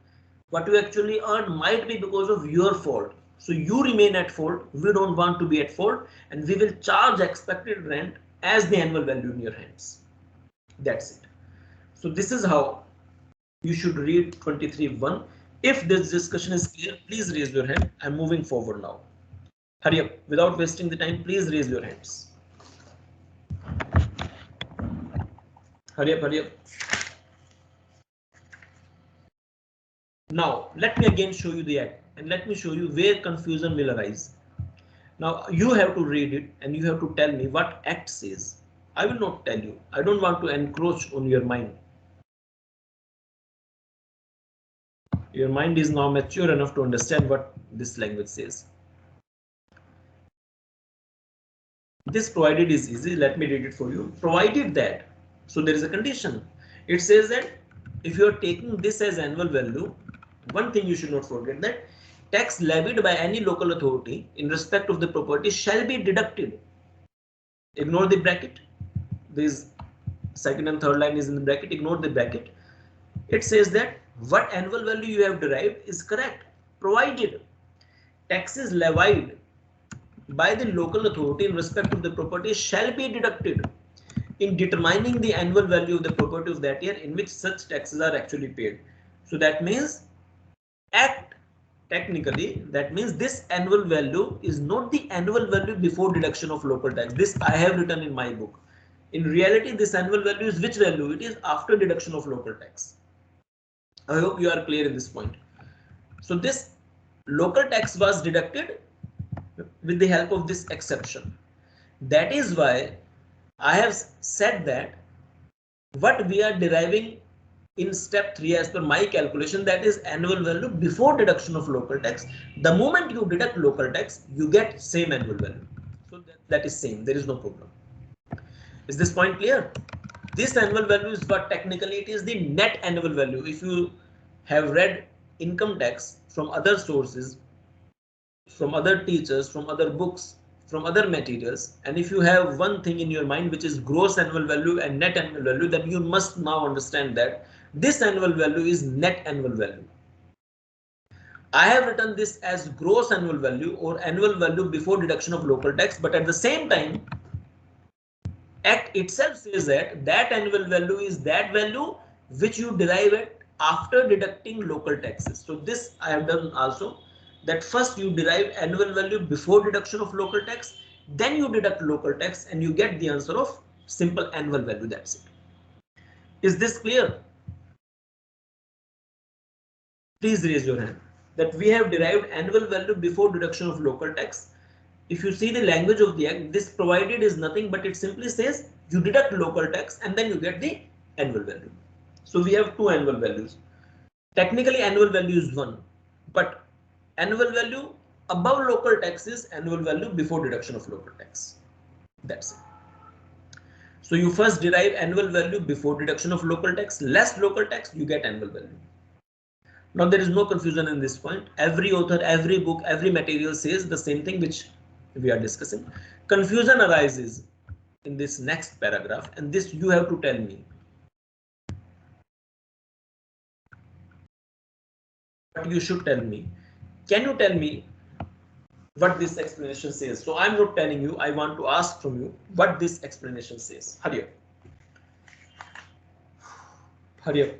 What you actually earn might be because of your fault. So you remain at fault. We don't want to be at fault, and we will charge expected rent as the annual value in your hands. That's it. So this is how you should read 23(1). If this discussion is clear, please raise your hand. I'm moving forward now. Hurry up. Without wasting the time, please raise your hands. Hurry up, hurry up. Now, let me again show you the act and let me show you where confusion will arise. Now, you have to read it and you have to tell me what act says. I will not tell you. I don't want to encroach on your mind. Your mind is now mature enough to understand what this language says. This provided is easy. Let me read it for you. Provided that, so there is a condition. It says that if you are taking this as annual value, One thing you should not forget, that tax levied by any local authority in respect of the property shall be deducted. Ignore the bracket. This second and third line is in the bracket. Ignore the bracket. It says that what annual value you have derived is correct, provided taxes levied by the local authority in respect of the property shall be deducted in determining the annual value of the property of that year in which such taxes are actually paid. So that means technically, that means this annual value is not the annual value before deduction of local tax. This I have written in my book. In reality, this annual value is which value? It is after deduction of local tax. I hope you are clear in this point. So this local tax was deducted with the help of this exception. That is why I have said that what we are deriving in step 3 as per my calculation, that is annual value before deduction of local tax. The moment you deduct local tax, you get same annual value. So that is same. There is no problem. Is this point clear? This annual value is what technically it is the net annual value. If you have read income tax from other sources, from other teachers, from other books, from other materials, and if you have one thing in your mind which is gross annual value and net annual value, then you must now understand that this annual value is net annual value. I have written this as gross annual value or annual value before deduction of local tax, but at the same time Act itself says that that annual value is that value which you derive it after deducting local taxes. So this I have done also, that first you derive annual value before deduction of local tax, then you deduct local tax and you get the answer of simple annual value. That's it. Is this clear? Please raise your hand. That we have derived annual value before deduction of local tax. If you see the language of the act, this provided is nothing but it simply says you deduct local tax and then you get the annual value. So we have two annual values. Technically annual value is one, but annual value above local tax is annual value before deduction of local tax. That's it. So you first derive annual value before deduction of local tax, less local tax, you get annual value. Now there is no confusion in this point. Every author, every book, every material says the same thing which we are discussing. Confusion arises in this next paragraph, and this you have to tell me. What you should tell me. Can you tell me what this explanation says? So I'm not telling you, I want to ask from you what this explanation says. Hurry up. Hurry up.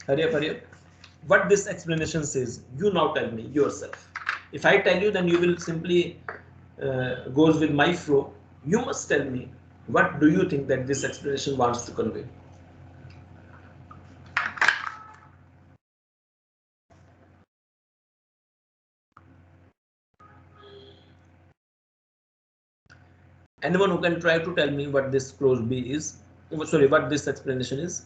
Hurry up, hurry up. What this explanation says, you now tell me yourself. If I tell you, then you will simply goes with my flow. You must tell me what do you think that this explanation wants to convey. Anyone who can try to tell me what this clause B is, sorry, what this explanation is.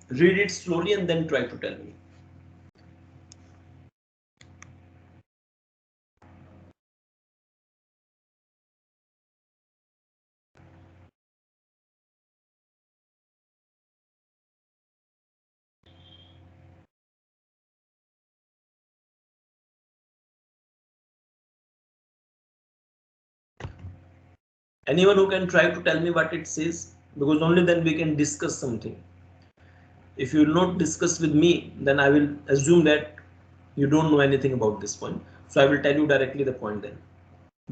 Read it slowly and then try to tell me. Anyone who can try to tell me what it says, because only then we can discuss something. If you will not discuss with me, then I will assume that you don't know anything about this point. So I will tell you directly the point then.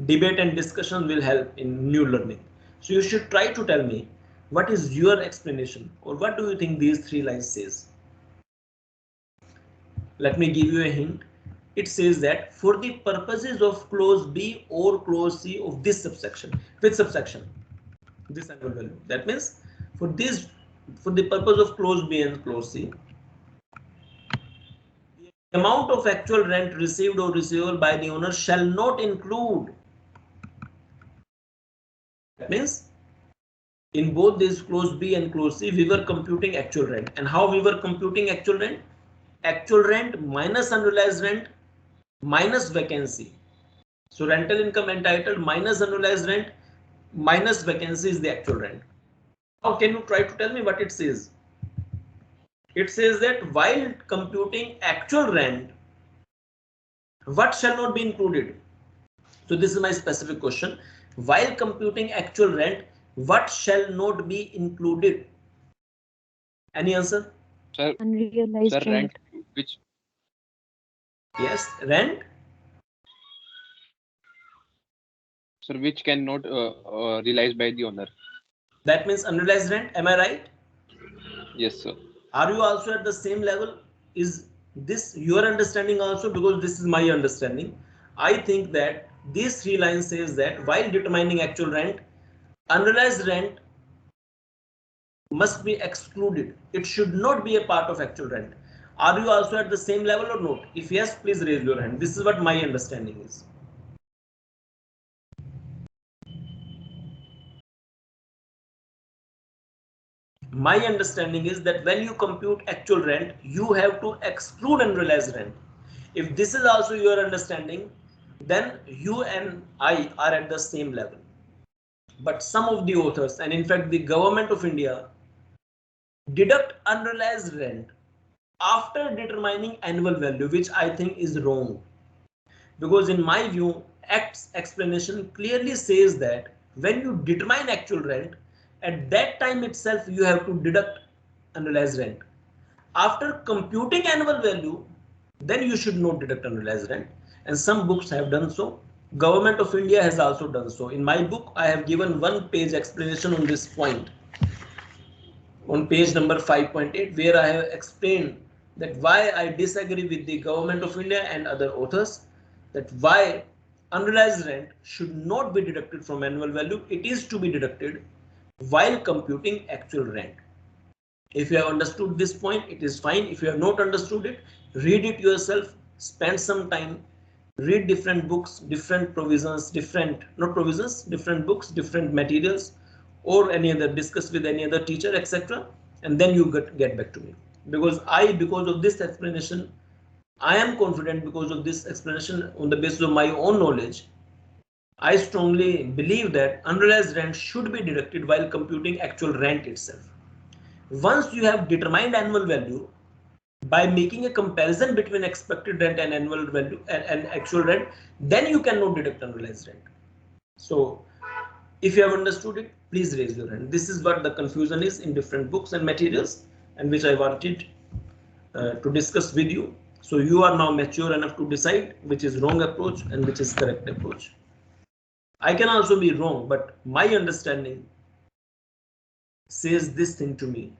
Debate and discussion will help in new learning. So you should try to tell me what is your explanation, or what do you think these three lines says. Let me give you a hint. It says that for the purposes of clause B or clause C of this subsection, which subsection? This annual value. That means for this, for the purpose of clause B and clause C, the amount of actual rent received or receivable by the owner shall not include. That means in both these clause B and clause C, we were computing actual rent. And how we were computing actual rent? Actual rent minus unrealized rent minus vacancy. So rental income entitled minus annualized rent minus vacancy is the actual rent. Now can you try to tell me what it says? It says that while computing actual rent, what shall not be included? So this is my specific question. While computing actual rent, what shall not be included? Any answer? Sir, Unrealized rent, rent. which, Yes, rent. sir, which cannot realized by the owner. That means unrealized rent. Am I right? Yes, sir. Are you also at the same level? Is this your understanding also? Because this is my understanding. I think that these three lines says that while determining actual rent, unrealized rent must be excluded. It should not be a part of actual rent. Are you also at the same level or not? If yes, please raise your hand. This is what my understanding is. My understanding is that when you compute actual rent, you have to exclude unrealized rent. If this is also your understanding, then you and I are at the same level. But some of the authors, and in fact the government of India, deduct unrealized rent after determining annual value, which I think is wrong. Because in my view, Act's explanation clearly says that when you determine actual rent, at that time itself you have to deduct unrealized rent. After computing annual value, then you should not deduct unrealized rent. And some books have done so. Government of India has also done so. In my book, I have given one-page explanation on this point. On page number 5.8, where I have explained that why I disagree with the government of India and other authors, that why unrealized rent should not be deducted from annual value. It is to be deducted while computing actual rent. If you have understood this point, it is fine. If you have not understood it, read it yourself, spend some time, read different books, different provisions, different books, different materials, or any other, discuss with any other teacher, etc. And then you get back to me. Because of this explanation, I am confident, because of this explanation on the basis of my own knowledge, I strongly believe that unrealized rent should be deducted while computing actual rent itself. Once you have determined annual value by making a comparison between expected rent and annual value and actual rent, then you cannot deduct unrealized rent. So if you have understood it, please raise your hand. This is what the confusion is in different books and materials, and which I wanted to discuss with you. So you are now mature enough to decide which is wrong approach and which is correct approach. I can also be wrong, but my understanding says this thing to me,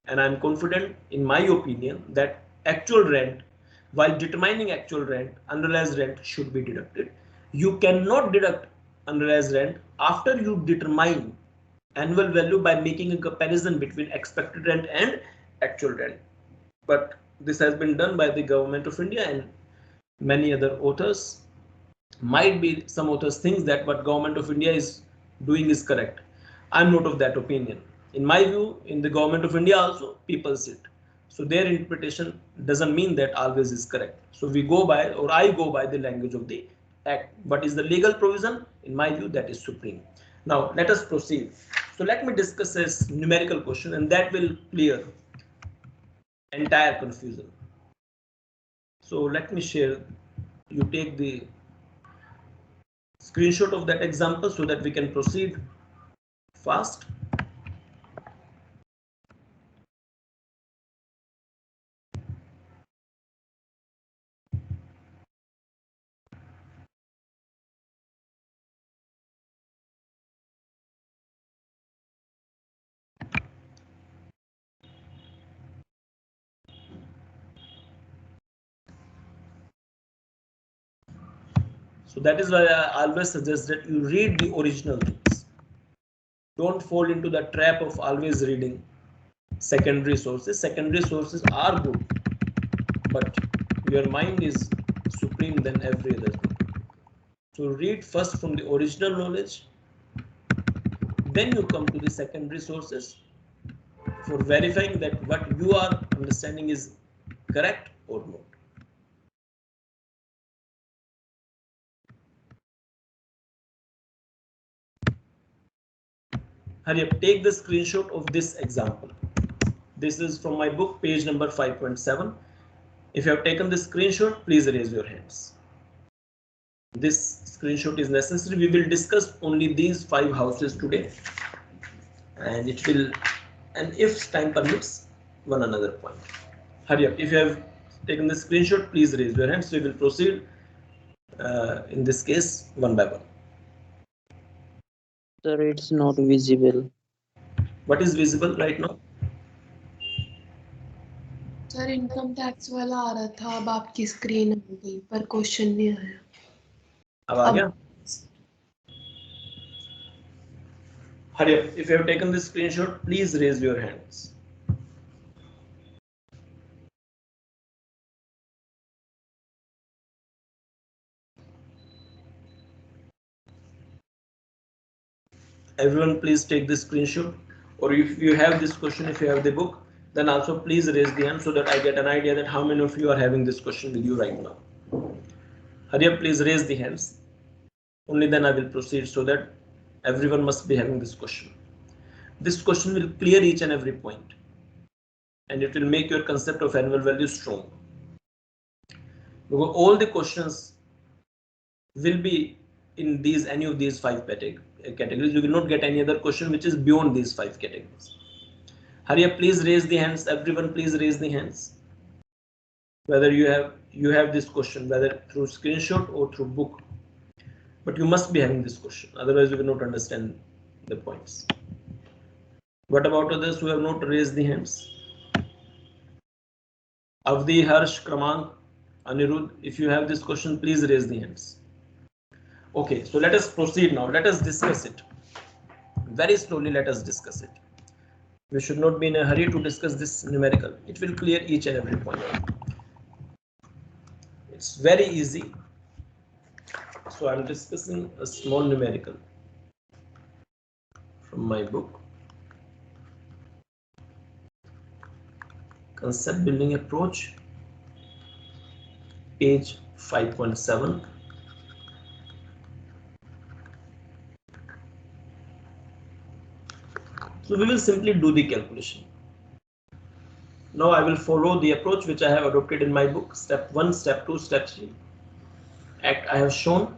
and I'm confident in my opinion that actual rent, while determining actual rent, unrealized rent should be deducted. You cannot deduct unrealized rent after you determine annual value by making a comparison between expected rent and actual rent. But this has been done by the government of India and many other authors. Might be some authors think that what government of India is doing is correct. I'm not of that opinion. In my view, in the government of India also, people sit. So their interpretation doesn't mean that always is correct. So we go by, or I go by, the language of the act. What is the legal provision? In my view, that is supreme. Now let us proceed. So let me discuss this numerical question, and that will clear entire confusion. So let me share. You take the screenshot of that example so that we can proceed fast. So that is why I always suggest that you read the original things. Don't fall into the trap of always reading secondary sources. Secondary sources are good, but your mind is supreme than every other thing. So read first from the original knowledge, then you come to the secondary sources for verifying that what you are understanding is correct or not. Hurry up, take the screenshot of this example. This is from my book, page number 5.7. If you have taken this screenshot, please raise your hands. This screenshot is necessary. We will discuss only these 5 houses today, and it will, and if time permits, one another point. Hurry up. If you have taken the screenshot, please raise your hands. We will proceed in this case one by one. Sir, it's not visible. What is visible right now? Sir income tax वाला आ रहा था, अब आपकी screen आ गई पर question नहीं आया. अब आ गया? Hurry up. If you have taken this screenshot, please raise your hands. Everyone please take this screenshot, or if you have this question, if you have the book, then also please raise the hand so that I get an idea that how many of you are having this question with you right now. Hurry up, please raise the hands. Only then I will proceed, so that everyone must be having this question. This question will clear each and every point, and it will make your concept of annual value strong. Because all the questions will be in these, any of these 5 categories. You will not get any other question which is beyond these 5 categories. Hurry up, please raise the hands. Everyone please raise the hands. Whether you have this question, whether through screenshot or through book, but you must be having this question, otherwise you will not understand the points. What about others who have not raised the hands? Avdi, Harsh, Kramank, Anirudh, if you have this question, please raise the hands. Okay, so let us proceed now. Let us discuss it. Very slowly, let us discuss it. We should not be in a hurry to discuss this numerical. It will clear each and every point. It's very easy. So I'm discussing a small numerical from my book. Concept Building Approach, page 5.7. So we will simply do the calculation. Now I will follow the approach which I have adopted in my book. Step 1, step 2, step 3. I have shown.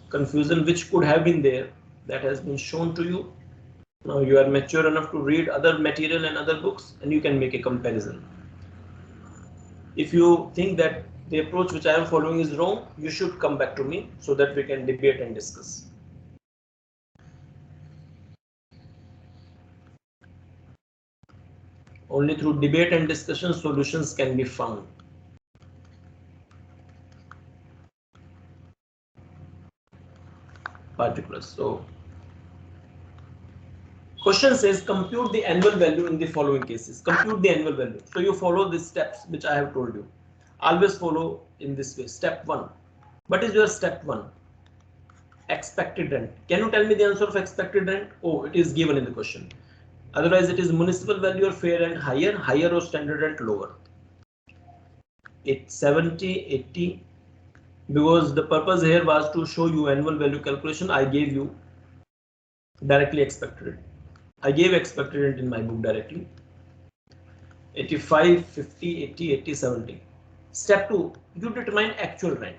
Confusion which could have been there, that has been shown to you. Now you are mature enough to read other material and other books, and you can make a comparison. If you think that the approach which I am following is wrong, you should come back to me so that we can debate and discuss. Only through debate and discussion solutions can be found. Particulars. So question says compute the annual value in the following cases. Compute the annual value. So you follow the steps which I have told you. Always follow in this way. Step 1. What is your step 1? Expected rent. Can you tell me the answer of expected rent? Oh, it is given in the question. Otherwise it is municipal value or fair rent higher or standard rent lower. It's 70, 80. Because the purpose here was to show you annual value calculation, I gave you directly expected rent. I gave expected rent in my book directly. 85, 50, 80, 80, 70. Step 2, you determine actual rent.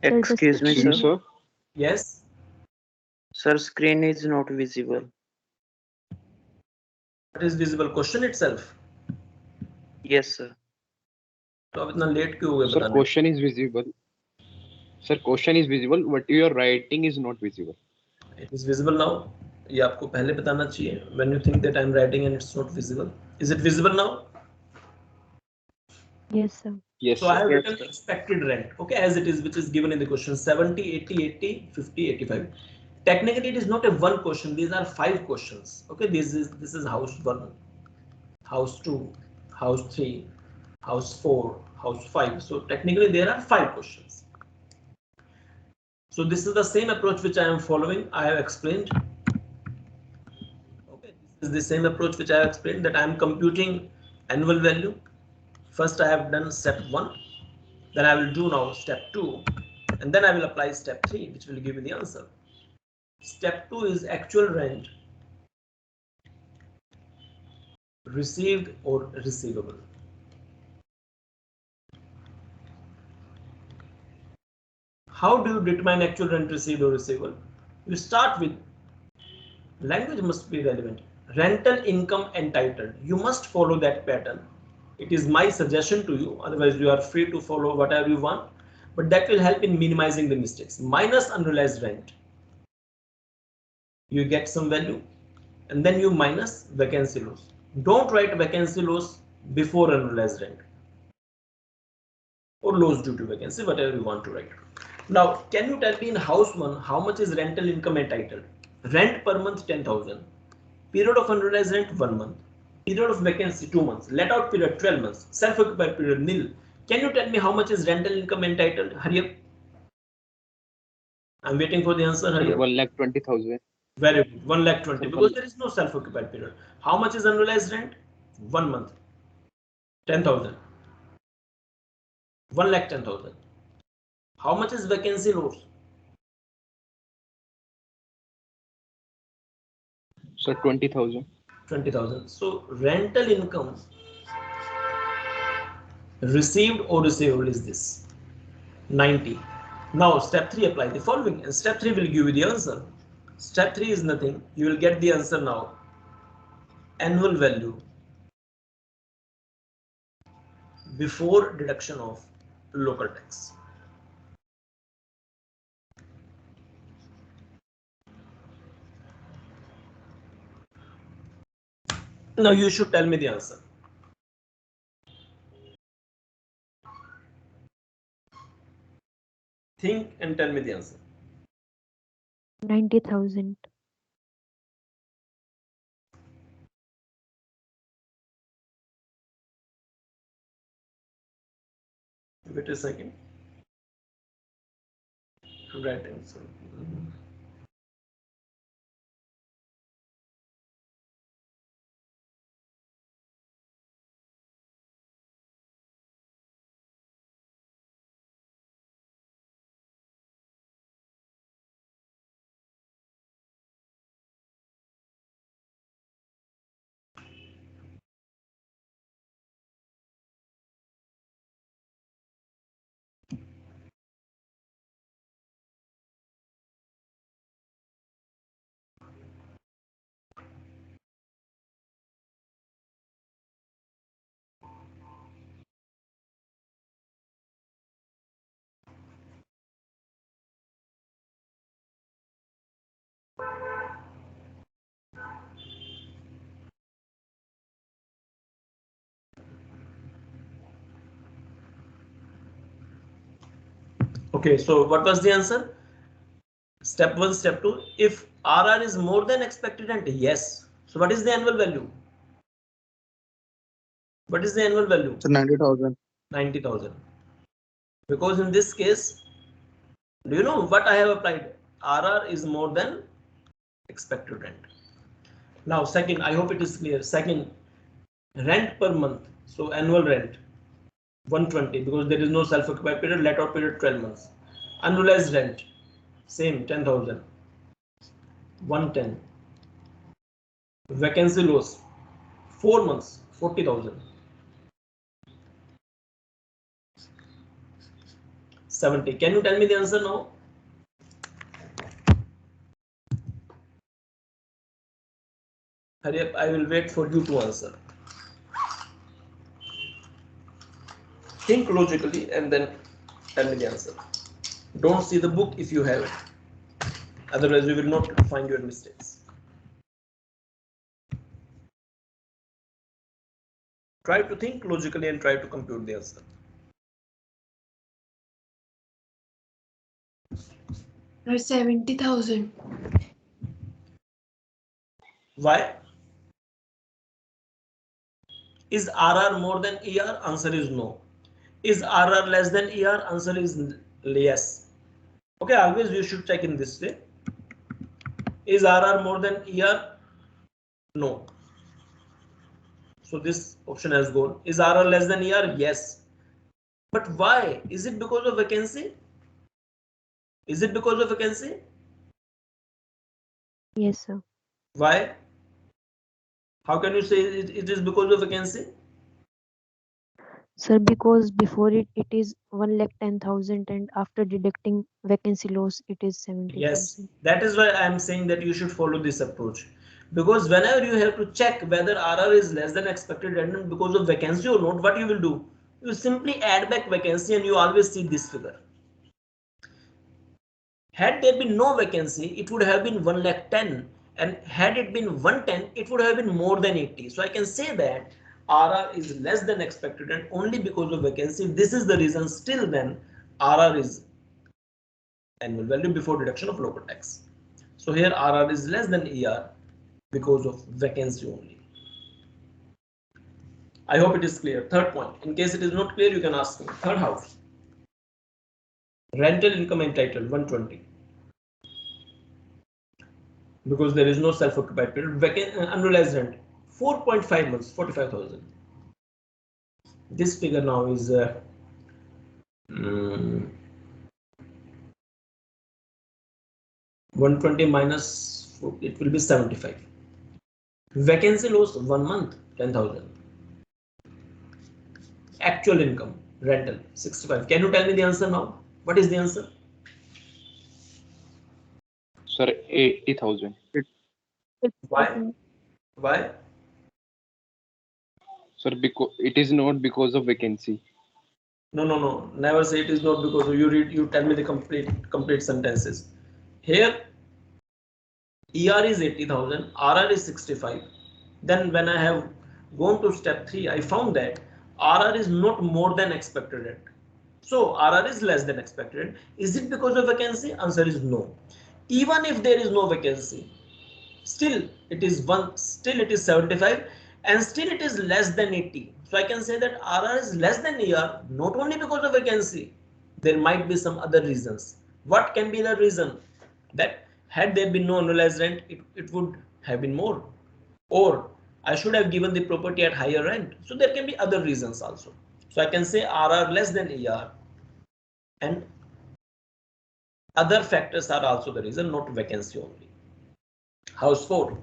Excuse me, sir. Yes. Sir, screen is not visible. What is visible? Question itself. Yes, sir. तो अब इतना late क्यों हुए Sir, बताने? question is visible. Sir, question is visible, but your writing is not visible. It is visible now. ये आपको पहले बताना चाहिए. When you think that I am writing and it's not visible, is it visible now? Yes, sir. Yes, So I sir. have Yes, written sir. expected rent, okay, as it is, which is given in the question 70, 80, 80, 50, 85. Technically, it is not a one question. These are 5 questions. Okay, this is house 1, house 2, house 3, house 4, house 5. So technically, there are 5 questions. So this is the same approach which I am following. I have explained. Okay, this is the same approach which I have explained, that I am computing annual value. First, I have done step 1. Then I will do now step 2, and then I will apply step 3, which will give me the answer. Step 2 is actual rent received or receivable. How do you determine actual rent received or receivable? You start with language must be relevant. Rental income entitled. You must follow that pattern. It is my suggestion to you. Otherwise, you are free to follow whatever you want. But that will help in minimizing the mistakes. Minus unrealized rent. You get some value. And then you minus vacancy loss. Don't write vacancy loss before unrealized rent. Or loss due to vacancy, whatever you want to write. Now, can you tell me in house 1 how much is rental income entitled? Rent per month 10,000. Period of unrealized rent 1 month. Period of vacancy 2 months. Let out period 12 months. Self-occupied period nil. Can you tell me how much is rental income entitled? Hurry up. I'm waiting for the answer. Hurry up. 1,20,000. Very good. 1,20,000 because there is no self-occupied period. How much is unrealized rent? 1 month. 10,000. 1,10,000. How much is vacancy loss? So 20,000. 20,000. So rental income received or receivable is this 90. Now step 3 apply the following and step 3 will give you the answer. Step 3 is nothing. You will get the answer now. Annual value before deduction of local tax. Now you should tell me the answer. Think and tell me the answer. 90,000. Wait a second. Right answer. Okay, so what was the answer? Step 1, step 2. If RR is more than expected rent, yes. So what is the annual value? What is the annual value? So 90,000. 90,000. Because in this case, do you know what I have applied? RR is more than expected rent. Now, second, I hope it is clear. Second, rent per month. So annual rent 120 because there is no self-occupied period. Let out period 12 months. Unrealized rent same 10,000. 110. Vacancy loss 4 months 40,000. 70. Can you tell me the answer now? Hurry up, I will wait for you to answer. Think logically and then tell me the answer. Don't see the book if you have it. Otherwise, we will not find your mistakes. Try to think logically and try to compute the answer. Or 70,000. Why? Is RR more than ER? Answer is no. Is RR less than ER? Answer is yes. Okay, always you should check in this way. Is RR more than ER? No. So this option has gone. Is RR less than ER? Yes. But why? Is it because of vacancy? Is it because of vacancy? Yes, sir. Why? How can you say it is because of vacancy? Sir, because before it is 1,10,000 and after deducting vacancy loss, it is Yes, 70,000. that is why I am saying that you should follow this approach. Because whenever you have to check whether RR is less than expected return because of vacancy or not, what you will do? You simply add back vacancy and you always see this figure. Had there been no vacancy, it would have been 1,10,000, and had it been 110, it would have been more than 80. So I can say that RR is less than expected and only because of vacancy. This is the reason still then RR is annual value before deduction of local tax. So here RR is less than ER because of vacancy only. I hope it is clear. Third point. In case it is not clear, you can ask me. Third house. Rental income entitled 120. Because there is no self-occupied period. Annualized rent 4.5 months, 45,000. This figure now is 120 minus it will be 75. Vacancy loss 1 month 10,000. Actual income rental 65. Can you tell me the answer now? What is the answer? Sir, 80,000. Why? Why? Sir, because it is not because of vacancy. No. Never say it is not because of you read. You tell me the complete sentences. Here, ER is 80,000, RR is 65. Then when I have gone to step 3, I found that RR is not more than expected rent. So RR is less than expected rent. Is it because of vacancy? Answer is no. Even if there is no vacancy, still it is 75 and still it is less than 80. So I can say that RR is less than ER not only because of vacancy. There might be some other reasons. What can be the reason? That had there been no annualized rent, it would have been more, or I should have given the property at higher rent. So there can be other reasons also. So I can say RR less than ER, and other factors are also the reason, not vacancy only. House 4.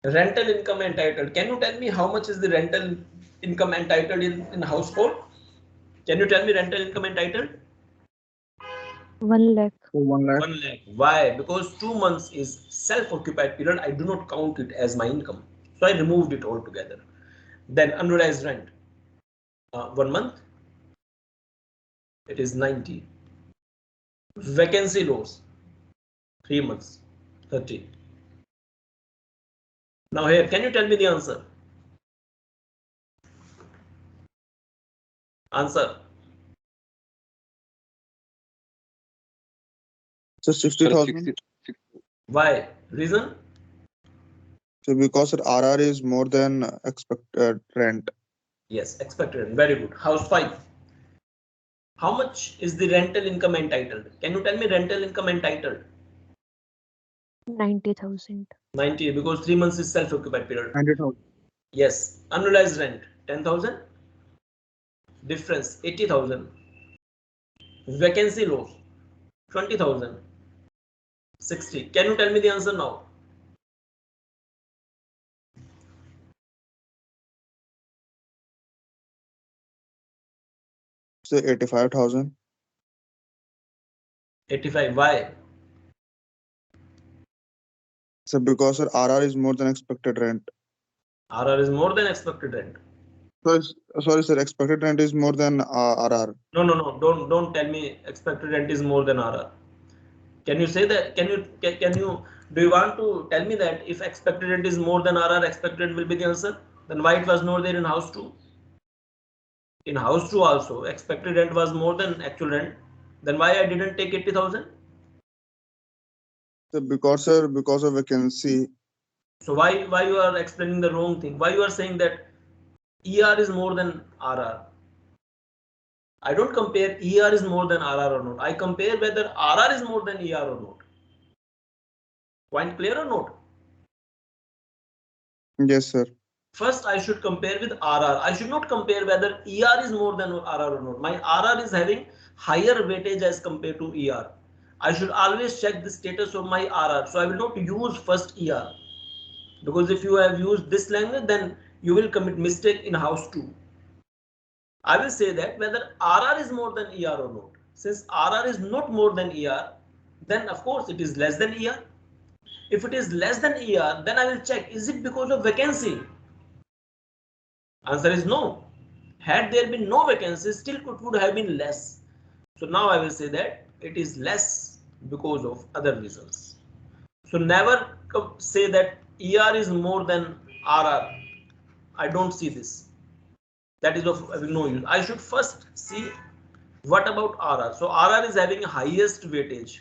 Rental income entitled. Can you tell me how much is the rental income entitled in household? Can you tell me rental income entitled? 1 lakh. 1 lakh. 1 lakh. Why? Because 2 months is self-occupied period. I do not count it as my income. So I removed it altogether. Then annualized rent. 1 month. It is 90. Vacancy loss. 3 months. 30. Now here, can you tell me the answer? Answer. So Sir, 60,000. Why? Reason? So because RR is more than expected rent. Yes, expected. Very good. House 5. How much is the rental income entitled? Can you tell me rental income entitled? 90,000. 90, because 3 months is self-occupied period. 90,000. Yes. Annualized rent 10,000. Difference 80,000. Vacancy loss 20,000. 60. Can you tell me the answer now? So 85,000. 85. Why? So because RR is more than expected rent. RR is more than expected rent. So sorry, sir. Expected rent is more than RR. No. Don't tell me expected rent is more than RR. Can you say that? Can you do you want to tell me that if expected rent is more than RR, expected rent will be the answer? Then why it was not there in house 2? In house 2 also expected rent was more than actual rent. Then why I didn't take 80,000? So because of vacancy. So why you are explaining the wrong thing? Why you are saying that ER is more than RR? I don't compare ER is more than RR or not. I compare whether RR is more than ER or not. Point clear or not? Yes, sir. First, I should compare with RR. I should not compare whether ER is more than RR or not. My RR is having higher weightage as compared to ER. I should always check the status of my RR. So I will not use first ER, because if you have used this language, then you will commit mistake in house 2. I will say that whether RR is more than ER or not. Since RR is not more than ER, then of course it is less than ER. If it is less than ER, then I will check, is it because of vacancy? Answer is no. Had there been no vacancy, still it would have been less. So now I will say that it is less because of other reasons. So never say that ER is more than RR. I don't see this. That is of no use. I should first see what about RR. So RR is having highest weightage,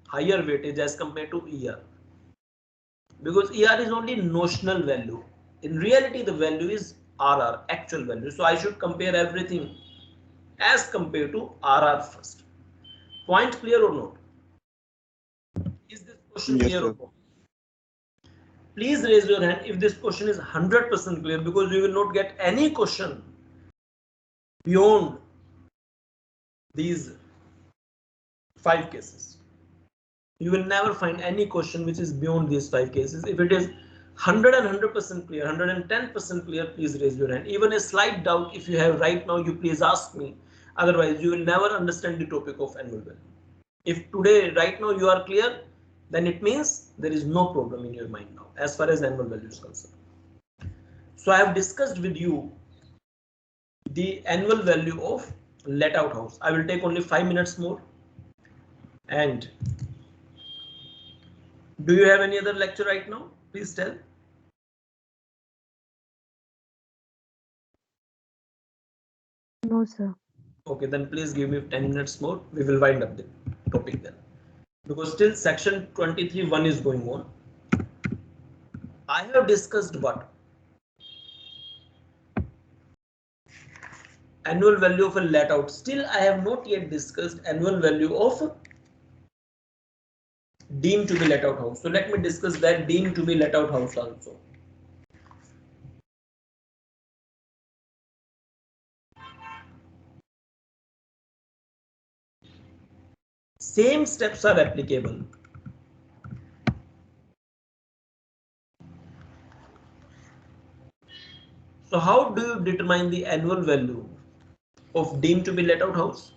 higher weightage as compared to ER. Because ER is only notional value. In reality, the value is RR, actual value. So I should compare everything as compared to RR first. Point clear or not? Is this question Yes, clear or sir. not? Please raise your hand if this question is 100% clear, because you will not get any question beyond these 5 cases. You will never find any question which is beyond these 5 cases. If it is 100% clear, 110% clear, please raise your hand. Even a slight doubt, if you have right now, you please ask me. Otherwise, you will never understand the topic of annual value. If today, right now, you are clear, then it means there is no problem in your mind now, as far as annual value is concerned. So I have discussed with you the annual value of let out house. I will take only 5 minutes more. And do you have any other lecture right now? Please tell. No, sir. Okay, then please give me 10 minutes more. We will wind up the topic then. Because still section 23(1) is going on. I have discussed what? Annual value of a let out. Still, I have not yet discussed annual value of deemed to be let out house. So let me discuss that deemed to be let out house also. Same steps are applicable. So how do you determine the annual value of deemed to be let out house?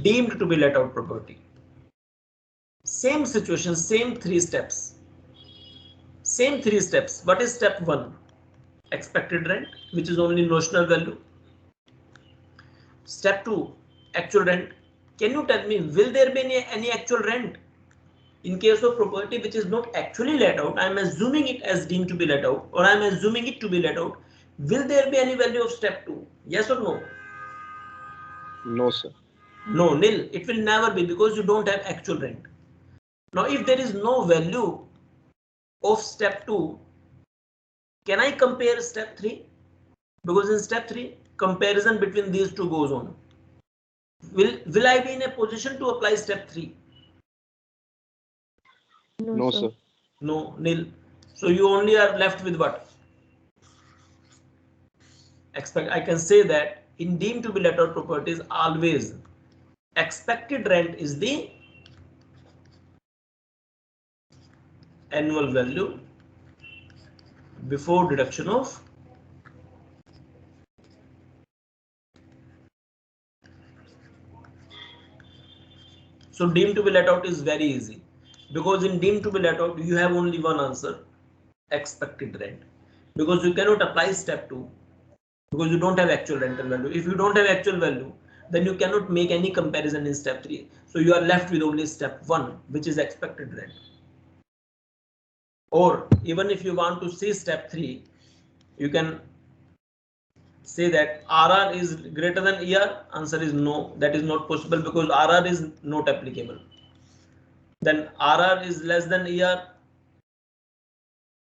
Deemed to be let out property. Same situation, same 3 steps. Same 3 steps. What is step 1? Expected rent, which is only notional value. Step 2, actual rent. Can you tell me, will there be any actual rent? In case of property which is not actually let out, I am assuming it as deemed to be let out, or I am assuming it to be let out. Will there be any value of step 2? Yes or no? No, sir. No, nil. It will never be, because you don't have actual rent. Now, if there is no value of step 2, can I compare step 3? Because in step 3, comparison between these two goes on. Will I be in a position to apply step 3? No, No, sir. sir. No, nil. So you only are left with what? I can say that in deemed to be let out properties, always expected rent is the annual value before deduction of so deemed to be let out is very easy, because in deemed to be let out you have only one answer, expected rent, because you cannot apply step 2 because you don't have actual rental value. If you don't have actual value, then you cannot make any comparison in step 3. So you are left with only step 1, which is expected rent. Or even if you want to see step 3, you can say that RR is greater than ER. Answer is no, that is not possible, because RR is not applicable. Then RR is less than ER,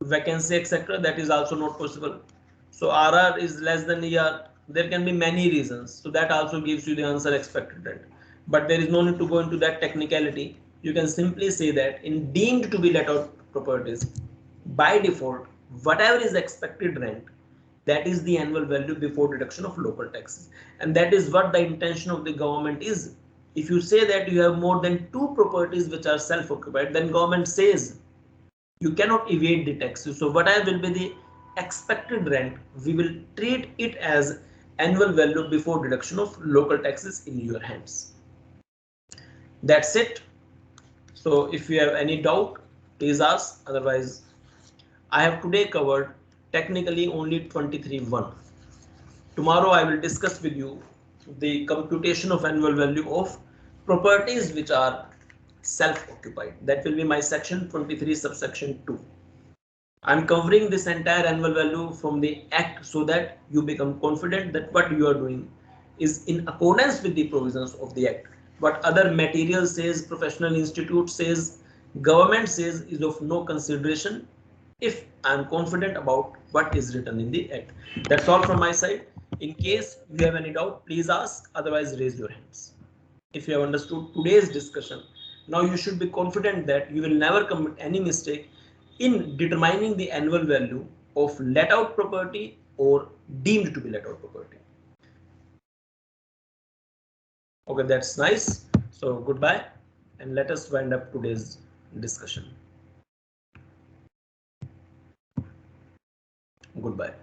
vacancy, etc. That is also not possible. So RR is less than ER. There can be many reasons. So that also gives you the answer expected rent. But there is no need to go into that technicality. You can simply say that in deemed to be let out properties, by default, whatever is expected rent, that is the annual value before deduction of local taxes. And that is what the intention of the government is. If you say that you have more than 2 properties which are self-occupied, then government says you cannot evade the taxes. So whatever will be the expected rent, we will treat it as annual value before deduction of local taxes in your hands. That's it. So if you have any doubt, please ask. Otherwise, I have today covered technically only 23.1. Tomorrow I will discuss with you the computation of annual value of properties which are self-occupied. That will be my section 23 subsection 2. I'm covering this entire annual value from the act so that you become confident that what you are doing is in accordance with the provisions of the act. What other material says, professional institute says, government says is of no consideration if I'm confident about what is written in the act. That's all from my side. In case you have any doubt, please ask, otherwise raise your hands. If you have understood today's discussion, now you should be confident that you will never commit any mistake in determining the annual value of let out property or deemed to be let out property. Okay, that's nice. So goodbye, and let us wind up today's discussion. Goodbye.